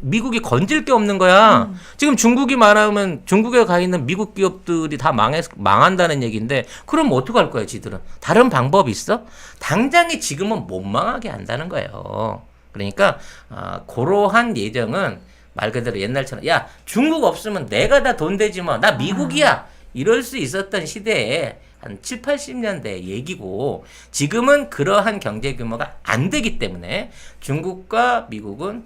미국이 건질 게 없는 거야. 지금 중국이 말하면 중국에 가 있는 미국 기업들이 다 망한다는 얘기인데 그럼 어떡할 거야 지들은. 다른 방법이 있어? 당장에 지금은 못 망하게 한다는 거예요. 그러니까 그러한 예정은 말 그대로 옛날처럼 야 중국 없으면 내가 다 돈 되지 뭐 나 미국이야 이럴 수 있었던 시대에 한 7, 80년대 얘기고 지금은 그러한 경제 규모가 안 되기 때문에 중국과 미국은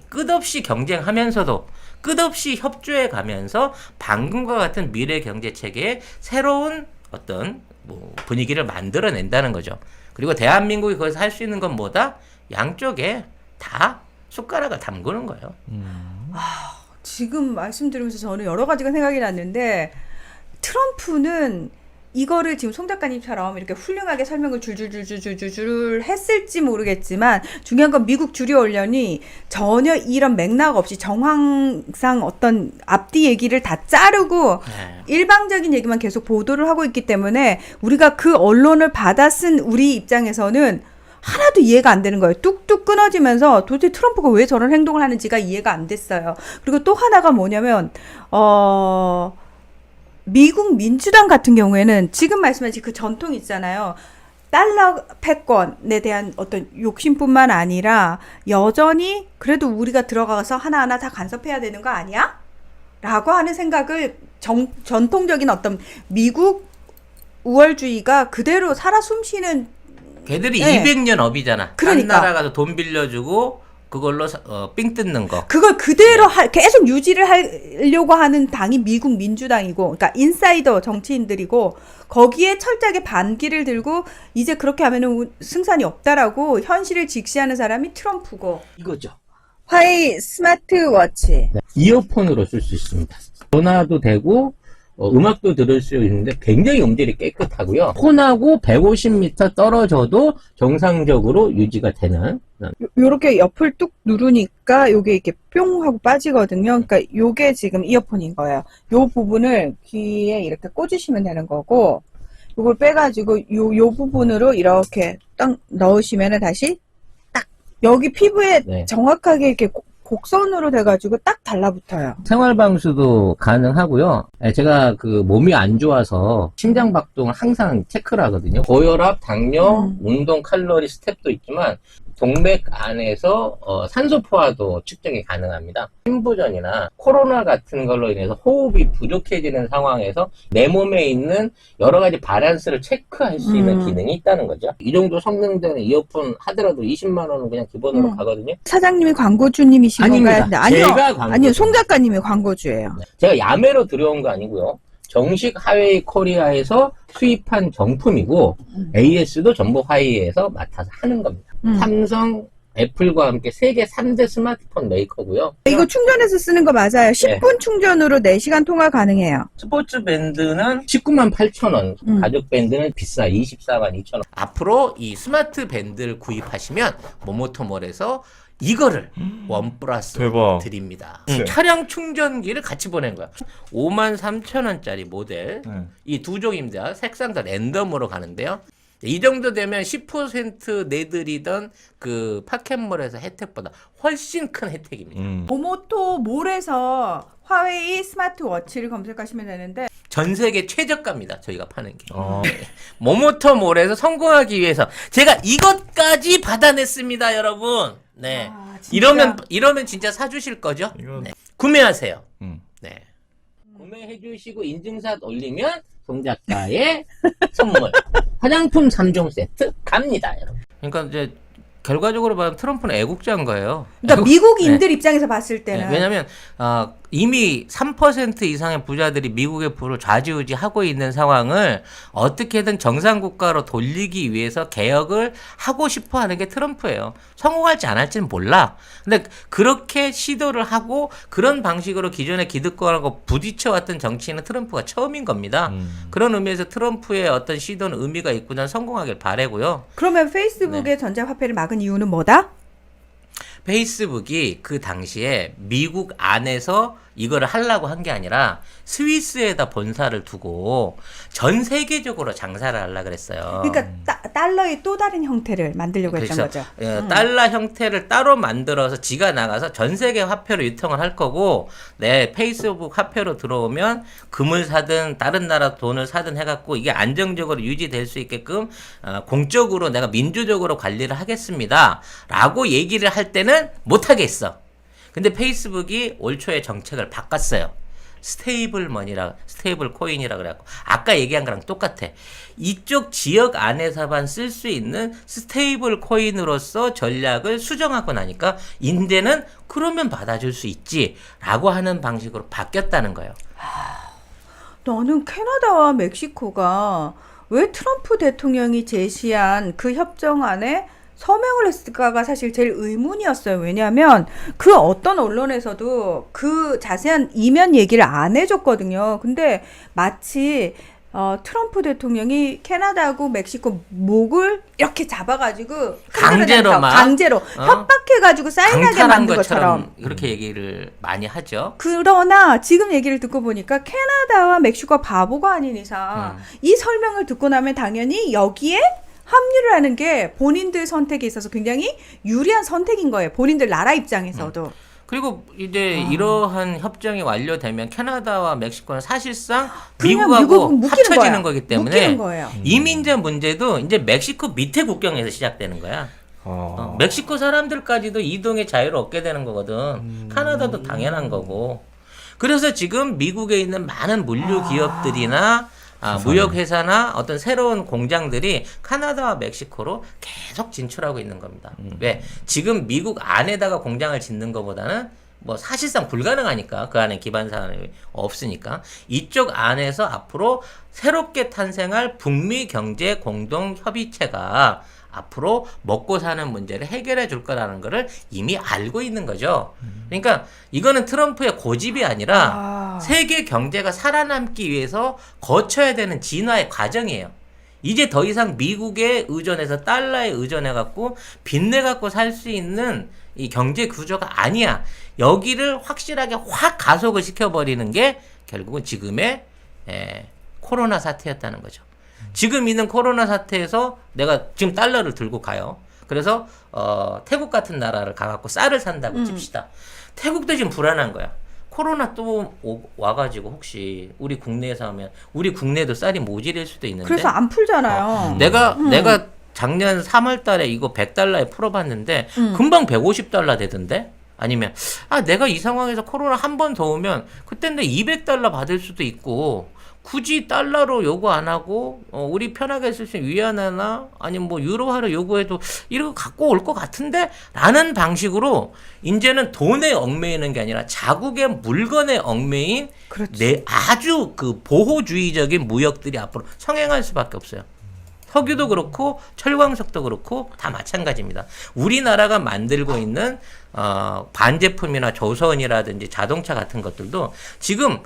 끝없이 경쟁하면서도 끝없이 협조해 가면서 방금과 같은 미래 경제 체계의 새로운 어떤 분위기를 만들어낸다는 거죠. 그리고 대한민국이 거기서 할 수 있는 건 뭐다? 양쪽에 다 숟가락을 담그는 거예요. 지금 말씀드리면서 저는 여러 가지가 생각이 났는데 트럼프는 이거를 지금 송 작가님처럼 이렇게 훌륭하게 설명을 줄줄줄줄줄줄 했을지 모르겠지만 중요한 건 미국 주류 언론이 전혀 이런 맥락 없이 정황상 어떤 앞뒤 얘기를 다 자르고 일방적인 얘기만 계속 보도를 하고 있기 때문에 우리가 그 언론을 받아 쓴 우리 입장에서는 하나도 이해가 안 되는 거예요. 뚝뚝 끊어지면서 도대체 트럼프가 왜 저런 행동을 하는지가 이해가 안 됐어요. 그리고 또 하나가 뭐냐면 미국 민주당 같은 경우에는 지금 말씀하신 그 전통이 있잖아요. 달러 패권에 대한 어떤 욕심뿐만 아니라 여전히 그래도 우리가 들어가서 하나하나 다 간섭해야 되는 거 아니야? 라고 하는 생각을 전통적인 어떤 미국 우월주의가 그대로 살아 숨쉬는 걔들이 네. 200년 업이잖아. 그러니까. 딴 나라 가서 돈 빌려주고 그걸로 삥 뜯는 거. 그걸 그대로 계속 유지를 하려고 하는 당이 미국 민주당이고, 그러니까 인사이더 정치인들이고, 거기에 철저하게 반기를 들고, 이제 그렇게 하면은 승산이 없다라고 현실을 직시하는 사람이 트럼프고. 이거죠. 화웨이 스마트워치. 이어폰으로 쓸 수 있습니다. 전화도 되고 음악도 들을 수 있는데 굉장히 음질이 깨끗하고요. 폰하고 150m 떨어져도 정상적으로 유지가 되는. 요렇게 옆을 뚝 누르니까 요게 이렇게 뿅 하고 빠지거든요. 그러니까 요게 지금 이어폰인 거예요. 요 부분을 귀에 이렇게 꽂으시면 되는 거고, 요걸 빼가지고 요 부분으로 이렇게 딱 넣으시면은 다시 딱 여기 피부에 네. 정확하게 이렇게 곡선으로 돼가지고 딱 달라붙어요. 생활방수도 가능하고요. 제가 그 몸이 안 좋아서 심장 박동을 항상 체크를 하거든요. 고혈압, 당뇨, 운동, 칼로리, 스텝도 있지만 동맥 안에서 산소 포화도 측정이 가능합니다. 심부전이나 코로나 같은 걸로 인해서 호흡이 부족해지는 상황에서 내 몸에 있는 여러 가지 바란스를 체크할 수 있는 기능이 있다는 거죠. 이 정도 성능 되는 이어폰 하더라도 20만 원은 그냥 기본으로 가거든요. 사장님이 광고주님이신 아닙니다. 건가요? 아니요. 제가 광고주. 아니요. 송 작가님이 광고주예요. 제가 야매로 들여온 거 아니고요. 정식 화웨이 코리아에서 수입한 정품이고 AS도 전부 화웨이에서 맡아서 하는 겁니다. 삼성, 애플과 함께 세계 3대 스마트폰 메이커고요. 이거 충전해서 쓰는 거 맞아요. 10분 충전으로 4시간 통화 가능해요. 스포츠 밴드는 19만 8천 원, 가죽 밴드는 비싸 24만 2천 원. 앞으로 이 스마트 밴드를 구입하시면 모모토몰에서 이거를 원 플러스 대박. 드립니다. 네. 차량 충전기를 같이 보낸 거야. 5만 3천 원짜리 모델. 네. 이 두 종입니다. 색상 다 랜덤으로 가는데요. 이 정도 되면 10% 내드리던 그 파켓몰에서 혜택보다 훨씬 큰 혜택입니다. 모모토 몰에서 화웨이 스마트워치를 검색하시면 되는데 전 세계 최저가입니다. 저희가 파는 게. 모모토 몰에서 성공하기 위해서 제가 이것까지 받아냈습니다, 여러분. 네. 아, 진짜. 이러면 진짜 사주실 거죠? 이건- 네. 구매하세요. 네. 구매해주시고 인증샷 올리면 송 작가의 선물 화장품 3종 세트 갑니다, 여러분. 그러니까 이제 결과적으로 보면 트럼프는 애국자인 거예요. 그러니까 미국인들 입장에서 봤을 때는 네, 왜냐하면 이미 3% 이상의 부자들이 미국의 부를 좌지우지하고 있는 상황을 어떻게든 정상 국가로 돌리기 위해서 개혁을 하고 싶어하는 게 트럼프예요. 성공할지 안 할지는 몰라. 근데 그렇게 시도를 하고 그런 방식으로 기존의 기득권하고 부딪혀왔던 정치인은 트럼프가 처음인 겁니다. 그런 의미에서 트럼프의 어떤 시도는 의미가 있고 난 성공하길 바라고요. 그러면 페이스북의 전자화폐를 막은 이유는 뭐다? 페이스북이 그 당시에 미국 안에서 이거를 하려고 한 게 아니라 스위스에다 본사를 두고 전 세계적으로 장사를 하려고 그랬어요. 그러니까 달러의 또 다른 형태를 만들려고 했던 그렇죠. 거죠. 달러 형태를 따로 만들어서 지가 나가서 전 세계 화폐로 유통을 할 거고, 내 페이스북 화폐로 들어오면 금을 사든 다른 나라 돈을 사든 해갖고 이게 안정적으로 유지될 수 있게끔 공적으로 내가 민주적으로 관리를 하겠습니다. 라고 얘기를 할 때는 못하게 했어. 근데 페이스북이 올 초에 정책을 바꿨어요. 스테이블 코인이라 그래갖고 아까 얘기한 거랑 똑같아. 이쪽 지역 안에서만 쓸 수 있는 스테이블 코인으로서 전략을 수정하고 나니까 인대는 그러면 받아줄 수 있지라고 하는 방식으로 바뀌었다는 거예요. 나는 캐나다와 멕시코가 왜 트럼프 대통령이 제시한 그 협정안에 서명을 했을까가 사실 제일 의문이었어요. 왜냐하면 그 어떤 언론에서도 그 자세한 이면 얘기를 안 해줬거든요. 근데 마치 트럼프 대통령이 캐나다하고 멕시코 목을 이렇게 잡아가지고 강제로 협박해가지고 사인하게 강탈한 만든 것처럼 그렇게 얘기를 많이 하죠. 그러나 지금 얘기를 듣고 보니까 캐나다와 멕시코가 바보가 아닌 이상 이 설명을 듣고 나면 당연히 여기에 합류를 하는 게 본인들 선택에 있어서 굉장히 유리한 선택인 거예요. 본인들 나라 입장에서도. 그리고 이제 이러한 협정이 완료되면 캐나다와 멕시코는 사실상 그냥 미국하고 묶이는 합쳐지는 거야. 거기 때문에 묶이는 거예요. 이민자 문제도 이제 멕시코 밑에 국경에서 시작되는 거야. 멕시코 사람들까지도 이동의 자유를 얻게 되는 거거든. 캐나다도 당연한 거고. 그래서 지금 미국에 있는 많은 물류 기업들이나 무역회사나 어떤 새로운 공장들이 캐나다와 멕시코로 계속 진출하고 있는 겁니다. 왜? 지금 미국 안에다가 공장을 짓는 것보다는 뭐 사실상 불가능하니까 그 안에 기반 산업이 없으니까 이쪽 안에서 앞으로 새롭게 탄생할 북미 경제 공동 협의체가 앞으로 먹고 사는 문제를 해결해 줄 거라는 거를 이미 알고 있는 거죠. 그러니까 이거는 트럼프의 고집이 아니라 세계 경제가 살아남기 위해서 거쳐야 되는 진화의 과정이에요. 이제 더 이상 미국에 의존해서 달러에 의존해 갖고 빚내 갖고 살 수 있는 이 경제 구조가 아니야. 여기를 확실하게 확 가속을 시켜버리는 게 결국은 지금의 코로나 사태였다는 거죠. 지금 있는 코로나 사태에서 내가 지금 달러를 들고 가요. 그래서 태국 같은 나라를 가갖고 쌀을 산다고 칩시다. 태국도 지금 불안한 거야. 코로나 또 와가지고 혹시 우리 국내에서 하면 우리 국내도 쌀이 모자랄 수도 있는데. 그래서 안 풀잖아요. 내가 작년 3월 달에 이거 100달러에 풀어봤는데 금방 150달러 되던데? 아니면 내가 이 상황에서 코로나 한 번 더 오면 그땐 내 200달러 받을 수도 있고 굳이 달러로 요구 안 하고 우리 편하게 쓸 수 있는 위안화나 아니면 뭐 유로화로 요구해도 이거 갖고 올 것 같은데 라는 방식으로 이제는 돈에 얽매이는 게 아니라 자국의 물건에 얽매인 아주 그 보호주의적인 무역들이 앞으로 성행할 수밖에 없어요. 석유도 그렇고 철광석도 그렇고 다 마찬가지입니다. 우리나라가 만들고 있는 반제품이나 조선이라든지 자동차 같은 것들도 지금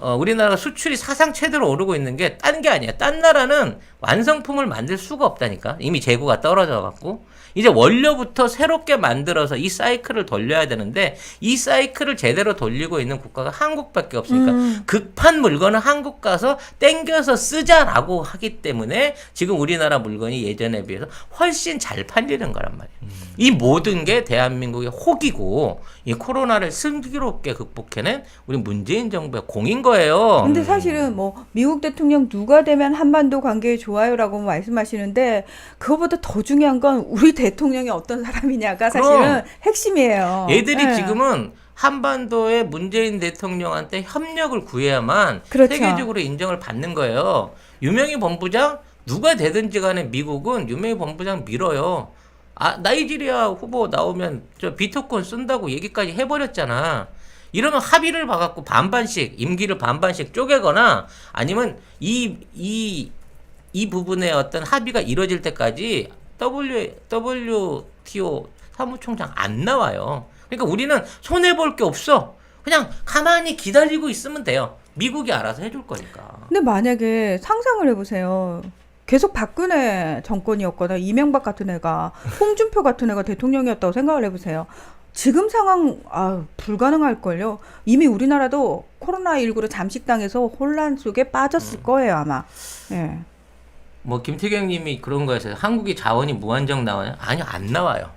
우리나라가 수출이 사상 최대로 오르고 있는 게 딴 게 아니야. 딴 나라는 완성품을 만들 수가 없다니까. 이미 재고가 떨어져 갖고 이제 원료부터 새롭게 만들어서 이 사이클을 돌려야 되는데 이 사이클을 제대로 돌리고 있는 국가가 한국밖에 없으니까 급한 물건은 한국 가서 땡겨서 쓰자라고 하기 때문에 지금 우리나라 물건이 예전에 비해서 훨씬 잘 팔리는 거란 말이에요. 이 모든 게 대한민국의 혹이고 이 코로나를 슬기롭게 극복해낸 우리 문재인 정부의 공인 거예요. 근데 사실은 뭐 미국 대통령 누가 되면 한반도 관계에 좋아요라고 말씀하시는데 그거보다 더 중요한 건 우리 대통령이 어떤 사람이냐가 사실은 핵심이에요. 얘들이 지금은 한반도의 문재인 대통령한테 협력을 구해야만 세계적으로 인정을 받는 거예요. 유명희 본부장 누가 되든지 간에 미국은 유명희 본부장 밀어요. 나이지리아 후보 나오면 저 비토콘 쓴다고 얘기까지 해버렸잖아. 이러면 합의를 봐갖고 반반씩 임기를 반반씩 쪼개거나 아니면 이 부분에 어떤 합의가 이루어질 때까지 WTO 사무총장 안 나와요. 그러니까 우리는 손해볼 게 없어. 그냥 가만히 기다리고 있으면 돼요. 미국이 알아서 해줄 거니까. 근데 만약에 상상을 해보세요. 계속 박근혜 정권이었거나 이명박 같은 애가 홍준표 같은 애가 대통령이었다고 생각을 해보세요. 지금 상황 불가능할걸요. 이미 우리나라도 코로나19로 잠식당해서 혼란 속에 빠졌을 거예요 아마. 예. 뭐 김태경 님이 그런 거에서 한국이 자원이 무한정 나와요? 아니요, 안 나와요.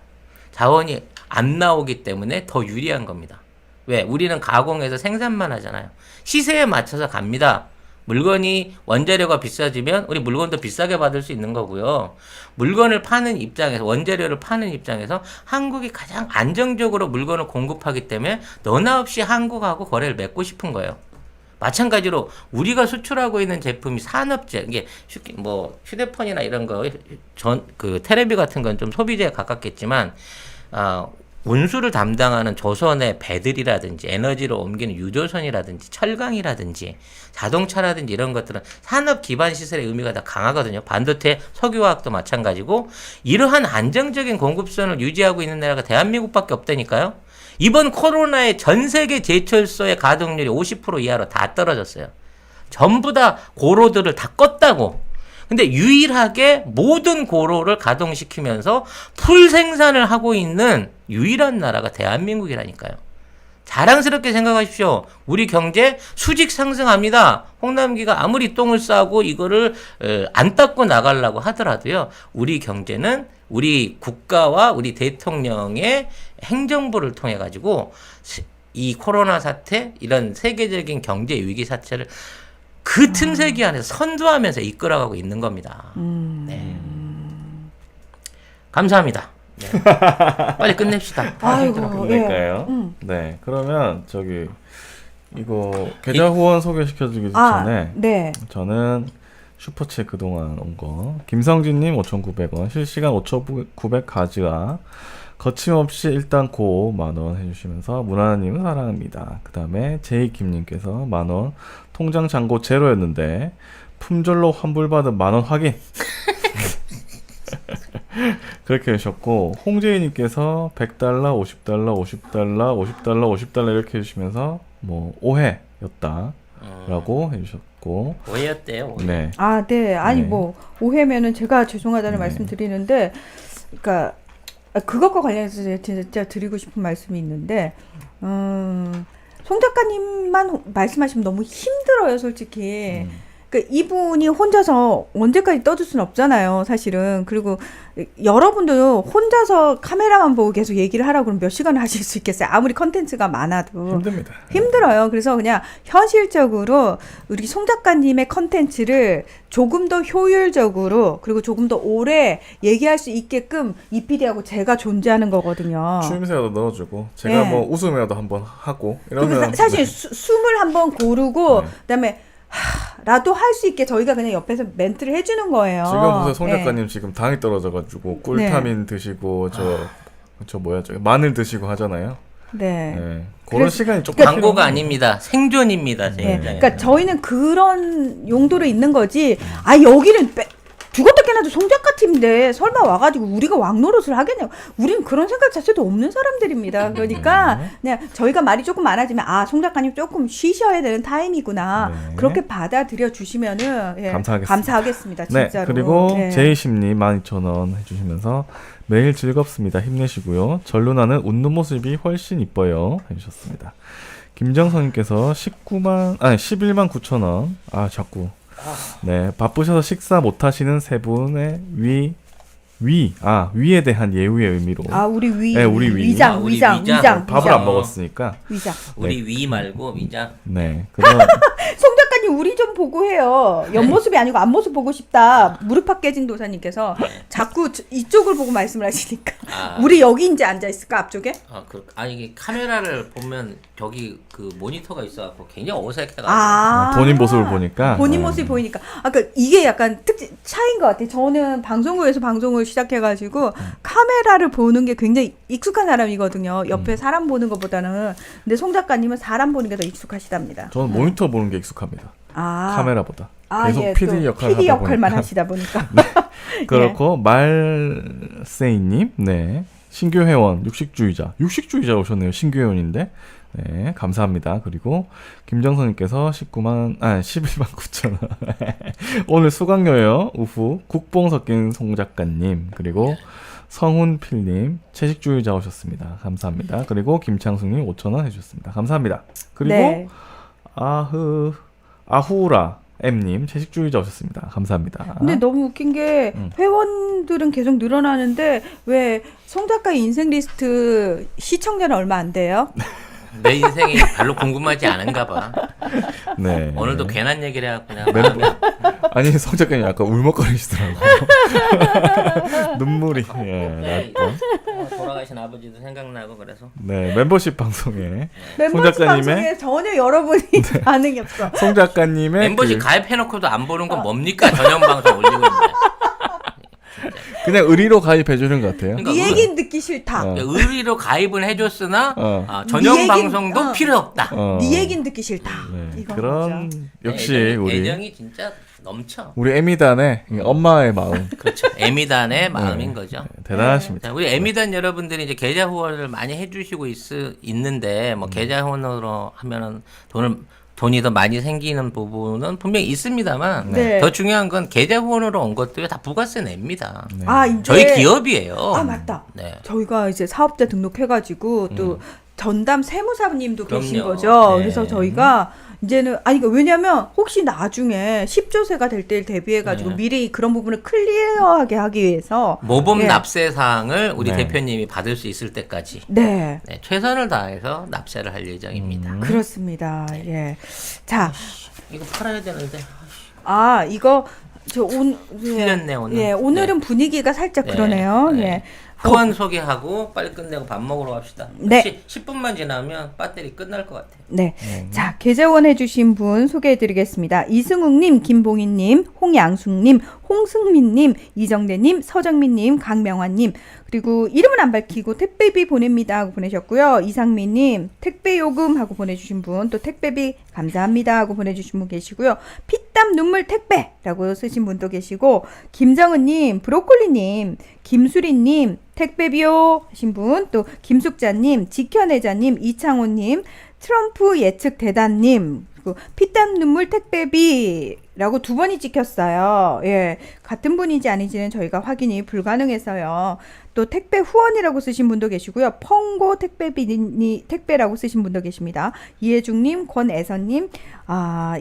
자원이 안 나오기 때문에 더 유리한 겁니다. 왜? 우리는 가공해서 생산만 하잖아요. 시세에 맞춰서 갑니다. 물건이 원재료가 비싸지면 우리 물건도 비싸게 받을 수 있는 거고요. 물건을 파는 입장에서 원재료를 파는 입장에서 한국이 가장 안정적으로 물건을 공급하기 때문에 너나 없이 한국하고 거래를 맺고 싶은 거예요. 마찬가지로 우리가 수출하고 있는 제품이 산업재, 이게 뭐 휴대폰이나 이런 거 그 테레비 같은 건 좀 소비재에 가깝겠지만 운수를 담당하는 조선의 배들이라든지 에너지를 옮기는 유조선이라든지 철강이라든지 자동차라든지 이런 것들은 산업 기반 시설의 의미가 다 강하거든요. 반도체 석유화학도 마찬가지고 이러한 안정적인 공급선을 유지하고 있는 나라가 대한민국밖에 없다니까요. 이번 코로나에 전 세계 제철소의 가동률이 50% 이하로 다 떨어졌어요. 전부 다 고로들을 다 껐다고. 근데 유일하게 모든 고로를 가동시키면서 풀 생산을 하고 있는 유일한 나라가 대한민국이라니까요. 자랑스럽게 생각하십시오. 우리 경제 수직 상승합니다. 홍남기가 아무리 똥을 싸고 이거를 안 닦고 나가려고 하더라도요. 우리 경제는 우리 국가와 우리 대통령의 행정부를 통해 가지고 이 코로나 사태, 이런 세계적인 경제 위기 사태를 그 틈새기 안에서 선두하면서 이끌어가고 있는 겁니다. 네. 감사합니다. 네. 빨리 끝냅시다. 아이고, 끝낼까요? 네. 그러면 저기 이거 계좌 후원 소개시켜주기 전에 네. 저는 슈퍼챗 그동안 온 거 김성진님 5,900원 실시간 5,900 가즈아 거침없이 일단 고 만원 해주시면서 문하나님은 사랑합니다. 그 다음에 제이김님께서 만원 통장 잔고 제로였는데 품절로 환불받은 만원 확인 그렇게 해주셨고 홍재희님께서 100달러 50달러 50달러 50달러 50달러 이렇게 해주시면서 뭐 오해였다 라고 해주셨고 오해였대요. 오해. 네. 아, 네. 아니 네. 뭐 오해면은 제가 죄송하다는 네. 말씀 드리는데, 그러니까 그것과 관련해서 진짜 드리고 싶은 말씀이 있는데, 송 작가님만 말씀하시면 너무 힘들어요, 솔직히. 그러니까 이분이 혼자서 언제까지 떠들 수는 없잖아요, 사실은. 그리고 여러분도 혼자서 카메라만 보고 계속 얘기를 하라고 그러면 몇 시간을 하실 수 있겠어요? 아무리 컨텐츠가 많아도. 힘듭니다. 힘들어요. 그래서 그냥 현실적으로 우리 송 작가님의 컨텐츠를 조금 더 효율적으로 그리고 조금 더 오래 얘기할 수 있게끔 이 PD하고 제가 존재하는 거거든요. 추임새라도 넣어주고 제가 네. 뭐 웃음이라도 한번 하고 그리고 이러면 사실 숨을 한번 고르고 네. 그다음에 라도 할 수 있게 저희가 그냥 옆에서 멘트를 해주는 거예요. 지금 보세요 송 작가님 네. 지금 당이 떨어져가지고 꿀타민 드시고 저 뭐야 저 마늘 드시고 하잖아요. 네. 네. 그런 그래서- 시간이 조금 광고가 필요한 아닙니다. 생존입니다. 제 네. 입장에서는. 그러니까 저희는 그런 용도로 있는 거지. 아 여기는 죽었다 깨나도 송 작가 팀인데 설마 와가지고 우리가 왕노릇을 하겠냐고. 우리는 그런 생각 자체도 없는 사람들입니다. 그러니까 그냥 저희가 말이 조금 많아지면 아 송 작가님 조금 쉬셔야 되는 타임이구나. 네. 그렇게 받아들여 주시면은 예, 감사하겠습니다. 진짜로. 네, 그리고 네. 제이심님 12,000원 해주시면서 매일 즐겁습니다. 힘내시고요. 전루나는 웃는 모습이 훨씬 이뻐요. 해주셨습니다. 김정선님께서 11만 9천원. 아 자꾸. 네, 바쁘셔서 식사 못하시는 세 분의 위에 대한 예우의 의미로. 아 우리 네, 우리 위. 위장 아, 우리 위장 위장. 위장 밥을 위장. 안 먹었으니까. 위장. 우리 위 말고 위장. 네, 그럼 송 작가님 우리 좀 보고 해요. 옆모습이 아니고 앞모습 보고 싶다. 무릎팍 깨진 도사님께서 자꾸 이쪽을 보고 말씀을 하시니까 아. 우리 여기 이제 앉아 있을까 앞쪽에? 아니 이게 카메라를 보면 저기 그 모니터가 있어갖고 굉장히 어색해가지고. 본인 모습을 보니까. 본인 모습이 보이니까 그러니까 이게 약간 차이인 것 같아요. 저는 방송국에서 방송을 시작해가지고 카메라를 보는 게 굉장히 익숙한 사람이거든요. 옆에 사람 보는 것보다는. 근데 송 작가님은 사람 보는 게 더 익숙하시답니다. 저는 모니터 보는 게 익숙합니다. 카메라보다. 계속 예, PD 또 역할을 PD 하다 역할만 보니까. 하시다 보니까. 그렇고 말세이님, 네 신규 회원 육식주의자 오셨네요. 신규 회원인데, 네 감사합니다. 그리고 김정선님께서 11만 9천 원. 오늘 수강료요. 우후 국뽕 섞인 송 작가님 그리고 성훈필님 채식주의자 오셨습니다. 감사합니다. 그리고 김창숙님 5,000원 해주셨습니다. 감사합니다. 그리고 네. 아후라 M님 채식주의자 오셨습니다. 감사합니다. 근데 너무 웃긴 게 회원들은 계속 늘어나는데 왜 송 작가의 인생 리스트 시청자는 얼마 안 돼요? 내 인생이 별로 궁금하지 않은가 봐. 네. 오늘도 괜한 얘기를 해갖고 그냥 마음이 아니 성 작가님 약간 울먹거리시더라고요. 눈물이 날 뻔. 돌아가신 아버지도 생각나고 그래서. 네 멤버십 방송에 멤버십 작가님의- 방송에 전혀 여러분이 반응이 없어. 송 작가님의 멤버십 가입해놓고도 안 보는 건 뭡니까? 전용 방송 올리고 있는데. 그냥 의리로 가입해 주는 것 같아요. 그러니까 네 얘기는 듣기 싫다. 어. 의리로 가입은 해줬으나 어. 전용 네 얘긴- 방송도 필요 없다. 네 얘기는 듣기 싫다. 네, 이건 그런 거죠. 역시 애정이, 우리 애정이 진짜 넘쳐. 우리 에미단의 엄마의 마음 그렇죠. 에미단의 마음인 거죠. 네, 대단하십니다. 자, 우리 에미단 여러분들이 이제 계좌 후원을 많이 해주시고 있는데 뭐 계좌 후원으로 하면은 돈이 더 많이 생기는 부분은 분명히 있습니다만 네. 더 중요한 건 계좌 후원으로 온 것도 다 부가세 냅니다. 네. 아, 이제 저희 기업이에요. 아, 맞다. 네. 저희가 이제 사업자 등록해가지고 또 전담 세무사님도 계신 그럼요. 거죠. 네. 그래서 저희가 이제는 그러니까 왜냐면 혹시 나중에 10조세가 될 때를 대비해가지고 네. 미리 그런 부분을 클리어하게 하기 위해서 모범 예. 납세 사항을 우리 네. 대표님이 받을 수 있을 때까지 네. 최선을 다해서 납세를 할 예정입니다. 그렇습니다. 예. 자, 이거 팔아야 되는데 이거 틀렸네, 오늘. 예, 오늘은 분위기가 살짝 네. 그러네요. 네. 예. 후원 소개하고 빨리 끝내고 밥 먹으러 갑시다. 네. 10분만 지나면 배터리 끝날 것 같아요. 네. 자, 계좌원 해주신 분 소개해드리겠습니다. 이승욱님, 김봉희님, 홍양숙님, 홍승민님, 이정대님, 서정민님, 강명환님, 그리고 이름은 안 밝히고 택배비 보냅니다 하고 보내셨고요. 이상민님, 택배 요금 하고 보내주신 분, 또 택배비 감사합니다 하고 보내주신 분 계시고요. 피땀 눈물 택배라고 쓰신 분도 계시고, 김정은님, 브로콜리님, 김수리님, 택배비요 하신 분, 또 김숙자님, 지켜내자님, 이창호님, 트럼프 예측 대단님, 그리고 피땀 눈물 택배비라고 두 번이 찍혔어요. 예, 같은 분인지 아닌지는 저희가 확인이 불가능해서요. 또 택배 후원이라고 쓰신 분도 계시고요. 펑고 택배라고 쓰신 분도 계십니다. 이혜중님, 권애선님,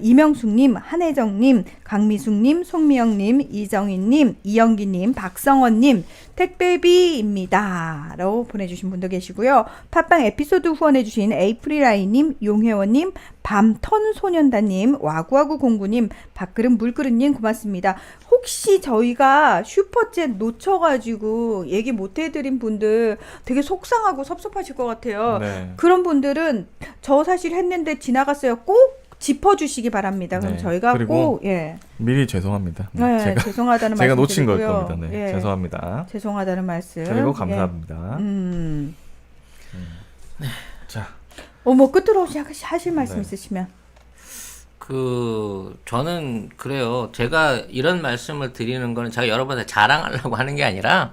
이명숙님, 한혜정님, 강미숙님, 송미영님, 이정인님, 이영기님, 박성원님, 택배비입니다 라고 보내주신 분도 계시고요. 팟빵 에피소드 후원해주신 에이프리라이님, 용혜원님, 밤턴소년단님, 와구와구공구님, 밥그릇 물그릇님 고맙습니다. 혹시 저희가 슈퍼챗 놓쳐가지고 얘기 못해드린 분들 되게 속상하고 섭섭하실 것 같아요. 네. 그런 분들은 저 사실 했는데 지나갔어요. 꼭 짚어주시기 바랍니다. 그럼 네. 저희가 그리고 꼭 예. 미리 죄송합니다. 네, 죄송하다는 제가 말씀 놓친 걸 드리고요. 겁니다. 네, 예. 죄송합니다. 죄송하다는 말씀. 그리고 감사합니다. 자, 뭐 끝으로 혹시 하실 말씀 네. 있으시면. 저는 그래요. 제가 이런 말씀을 드리는 거는 제가 여러분한테 자랑하려고 하는 게 아니라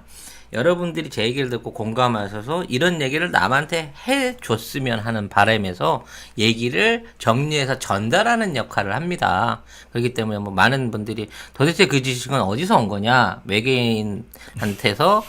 여러분들이 제 얘기를 듣고 공감하셔서 이런 얘기를 남한테 해줬으면 하는 바람에서 얘기를 정리해서 전달하는 역할을 합니다. 그렇기 때문에 뭐 많은 분들이 도대체 그 지식은 어디서 온 거냐, 외계인한테서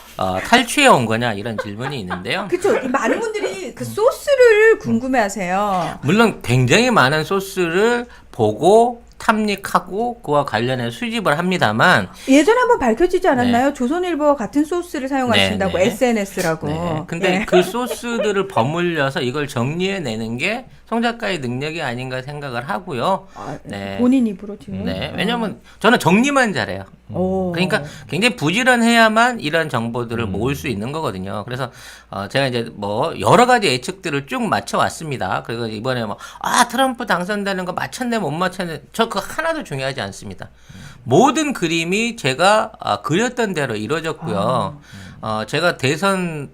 탈취해 온 거냐 이런 질문이 있는데요. 그렇죠. 많은 분들이 그 소스를 궁금해하세요. 물론 굉장히 많은 소스를 보고 탐닉하고 그와 관련해 수집을 합니다만 예전에 한번 밝혀지지 않았나요? 조선일보와 같은 소스를 사용하신다고 네, 네. SNS라고. 네. 근데 그 소스들을 버물려서 이걸 정리해내는 게 송 작가의 능력이 아닌가 생각을 하고요. 네. 본인 입으로 지금. 네. 왜냐면 저는 정리만 잘해요. 오. 그러니까 굉장히 부지런해야만 이런 정보들을 모을 수 있는 거거든요. 그래서 제가 이제 뭐 여러 가지 예측들을 쭉 맞춰왔습니다. 그리고 이번에 뭐 트럼프 당선되는 거 맞췄네 못 맞췄네 저 그거 하나도 중요하지 않습니다. 모든 그림이 제가 그렸던 대로 이루어졌고요. 제가 대선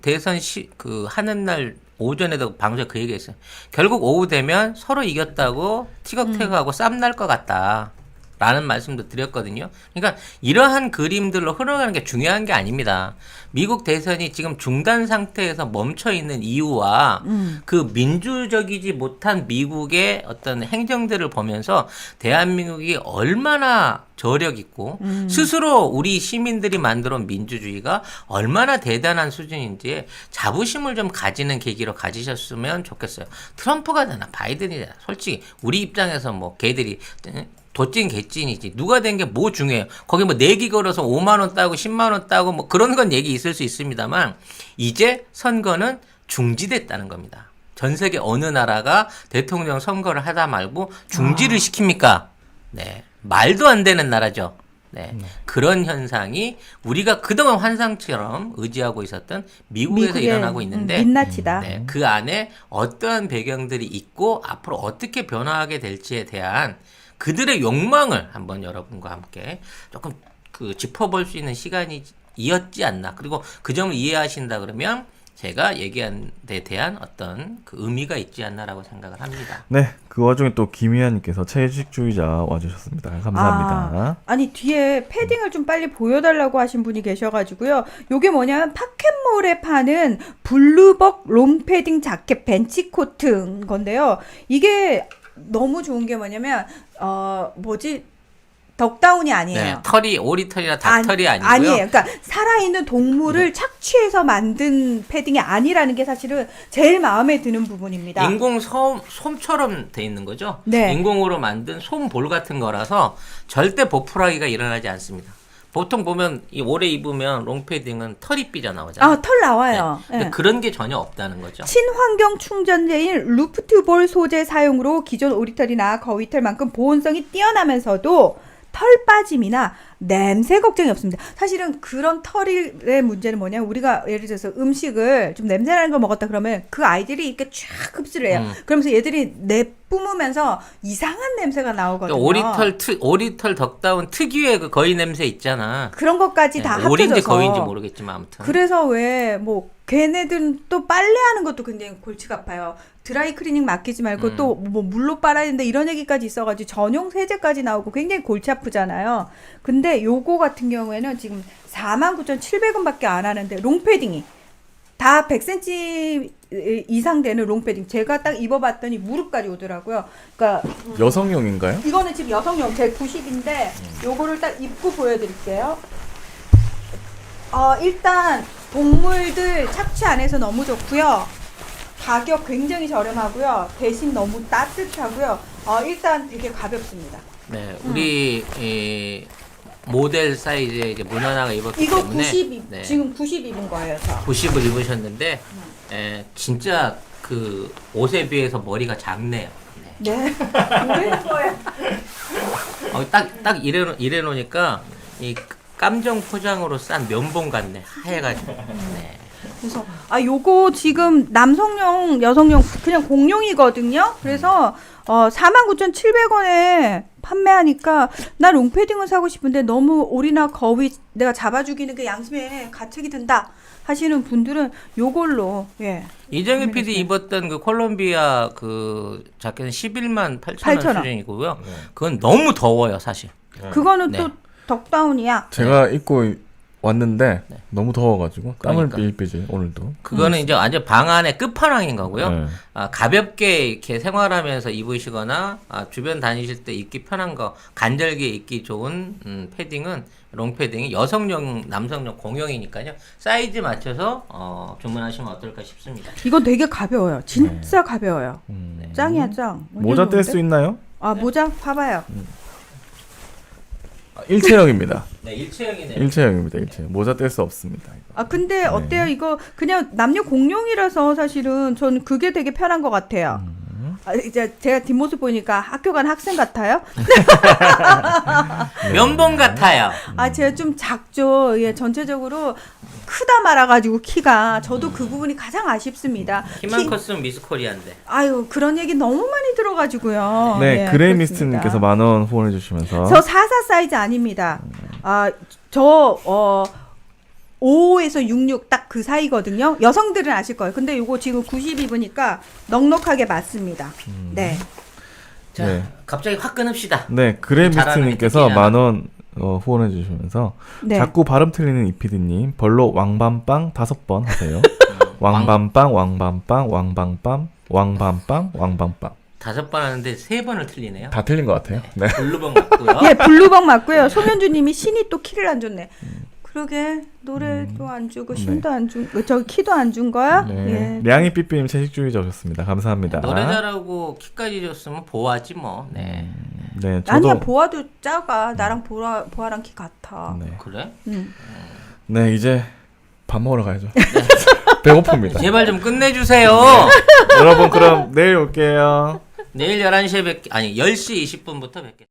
하는 날 오전에도 방송에 그 얘기했어요. 결국 오후 되면 서로 이겼다고 티격태격하고 쌈 날 것 같다. 라는 말씀도 드렸거든요. 그러니까 이러한 그림들로 흘러가는 게 중요한 게 아닙니다. 미국 대선이 지금 중단 상태에서 멈춰 있는 이유와 그 민주적이지 못한 미국의 어떤 행정들을 보면서 대한민국이 얼마나 저력 있고 스스로 우리 시민들이 만들어 온 민주주의가 얼마나 대단한 수준인지 자부심을 좀 가지는 계기로 가지셨으면 좋겠어요. 트럼프가 되나 바이든이잖아. 솔직히 우리 입장에서 뭐 걔들이 도찐 개찐이지. 누가 된 게 뭐 중요해요. 거기 뭐 내기 걸어서 5만 원 따고 10만 원 따고 뭐 그런 건 얘기 있을 수 있습니다만 이제 선거는 중지됐다는 겁니다. 전 세계 어느 나라가 대통령 선거를 하다 말고 중지를 시킵니까? 네. 말도 안 되는 나라죠. 네. 그런 현상이 우리가 그동안 환상처럼 의지하고 있었던 미국에서 일어나고 있는데 민낯이다. 네, 그 안에 어떠한 배경들이 있고 앞으로 어떻게 변화하게 될지에 대한 그들의 욕망을 한번 여러분과 함께 조금 짚어볼 수 있는 시간이 이었지 않나. 그리고 그 점을 이해하신다 그러면 제가 얘기한 데 대한 어떤 그 의미가 있지 않나라고 생각을 합니다. 네, 그 와중에 또 김희아님께서 채식주의자 와주셨습니다. 감사합니다. 아니 뒤에 패딩을 좀 빨리 보여달라고 하신 분이 계셔가지고요. 요게 뭐냐면 파켓몰에 파는 블루벅 롱패딩 자켓 벤치코트인 건데요. 이게 너무 좋은 게 뭐냐면 덕다운이 아니에요. 네, 털이 오리털이나 닭털이 아니고요. 아니에요. 그러니까 살아있는 동물을 착취해서 만든 패딩이 아니라는 게 사실은 제일 마음에 드는 부분입니다. 인공 솜처럼 돼 있는 거죠. 네. 인공으로 만든 솜볼 같은 거라서 절대 보풀하기가 일어나지 않습니다. 보통 보면 이 오래 입으면 롱패딩은 털이 삐져나오잖아요. 털 나와요. 네. 근데 네. 그런 게 전혀 없다는 거죠. 친환경 충전재인 루프트볼 소재 사용으로 기존 오리털이나 거위털만큼 보온성이 뛰어나면서도 털 빠짐이나 냄새 걱정이 없습니다. 사실은 그런 털의 문제는 뭐냐면 우리가 예를 들어서 음식을 좀 냄새나는 걸 먹었다 그러면 그 아이들이 이렇게 쫙 흡수를 해요. 그러면서 얘들이 내뿜으면서 이상한 냄새가 나오거든요. 오리털 덕다운 특유의 그 거위 냄새 있잖아. 그런 것까지 다 합쳐져서 오리인지 거위인지 모르겠지만 아무튼. 그래서 왜 뭐 걔네들은 또 빨래하는 것도 굉장히 골치가 아파요. 드라이 클리닝 맡기지 말고 또 뭐 물로 빨아야 된다 이런 얘기까지 있어가지고 전용 세제까지 나오고 굉장히 골치 아프잖아요. 근데 요거 같은 경우에는 지금 49,700원밖에 안 하는데 롱패딩이 다 100cm 이상 되는 롱패딩 제가 딱 입어봤더니 무릎까지 오더라고요. 그러니까 여성용인가요? 이거는 지금 여성용 제 90인데 요거를 딱 입고 보여드릴게요. 일단 동물들 착취 안 해서 너무 좋고요. 가격 굉장히 저렴하고요. 대신 너무 따뜻하고요. 일단 되게 가볍습니다. 네, 우리 이 모델 사이즈의 이제 무난하게 입었기 이거 때문에 90 네, 지금 90 입은 거예요, 저. 90을 입으셨는데 진짜 그 옷에 비해서 머리가 작네요. 네. 네. 오래된 거예요. 딱 이래 놓으니까 이 깜정 포장으로 싼 면봉 같네. 하얘가지고. 네. 그래서 요거 지금 남성용, 여성용 그냥 공용이거든요. 그래서 49,700원에 판매하니까 나 롱패딩을 사고 싶은데 너무 오리나 거위 내가 잡아주기는 그 양심에 가책이 든다 하시는 분들은 요걸로 이정희 PD 입었던 그 콜롬비아 그 자켓은 11만 8천 원 수준이고요. 그건 너무 더워요, 사실. 그거는 네. 또 덕다운이야. 제가 입고 왔는데 너무 더워가지고 땀을 그러니까. 삘삘이 오늘도. 그거는 이제 완전 방 안의 끝판왕인 거고요. 네. 가볍게 이렇게 생활하면서 입으시거나 주변 다니실 때 입기 편한 거, 간절기에 입기 좋은 패딩은 롱패딩이 여성용, 남성용 공용이니까요. 사이즈 맞춰서 주문하시면 어떨까 싶습니다. 이거 되게 가벼워요. 진짜 가벼워요. 짱이야 짱. 모자 뗄 수 있나요? 모자 봐봐요. 일체형입니다. 네, 일체형이네요. 일체형입니다. 일체형. 모자 뗄 수 없습니다. 이거. 근데 어때요? 이거 그냥 남녀 공용이라서 사실은 저는 그게 되게 편한 것 같아요. 이제 제가 뒷모습 보니까 학교 간 학생 같아요? 면봉 같아요. 제가 좀 작죠. 예, 전체적으로 크다 말아가지고 키가 저도 그 부분이 가장 아쉽습니다. 키만 컸으면 미스 코리아인데. 그런 얘기 너무 많이 들어가지고요. 네, 예, 그레이미스트님께서 그렇습니다. 10,000원 후원해 주시면서 저 44 사이즈 아닙니다. 저 5에서 66 딱 그 사이거든요. 여성들은 아실 거예요. 근데 요거 지금 90 입으니까 넉넉하게 맞습니다. 네. 자, 네. 갑자기 확 끊읍시다. 네, 그레이미스트님께서 잘하는 10,000원 후원해 주시면서 네. 자꾸 발음 틀리는 이피디님 벌로 왕밤빵 5번 하세요. 왕밤빵 왕밤빵 왕밤빵 왕밤빵 왕밤빵 5번 하는데 3번을 틀리네요. 다 틀린 것 같아요. 네. 블루봉 맞고요. 예, 블루벙 맞고요. 소면주님이 신이 또 키를 안 줬네. 그러게 노래도 안 주고 신도 안 주고 저기 키도 안 준 거야? 네. 예. 량이 삐삐님 채식주의자 오셨습니다. 감사합니다. 노래 잘하고 키까지 줬으면 보아지 뭐. 네. 네, 아니야 저도 보아도 작아. 나랑 보아랑 키 같아. 네. 그래? 네, 이제 밥 먹으러 가야죠. 배고픕니다. 제발 좀 끝내주세요. 여러분 그럼 내일 올게요. 내일 11시에 10시 20분부터 뵙겠습니다.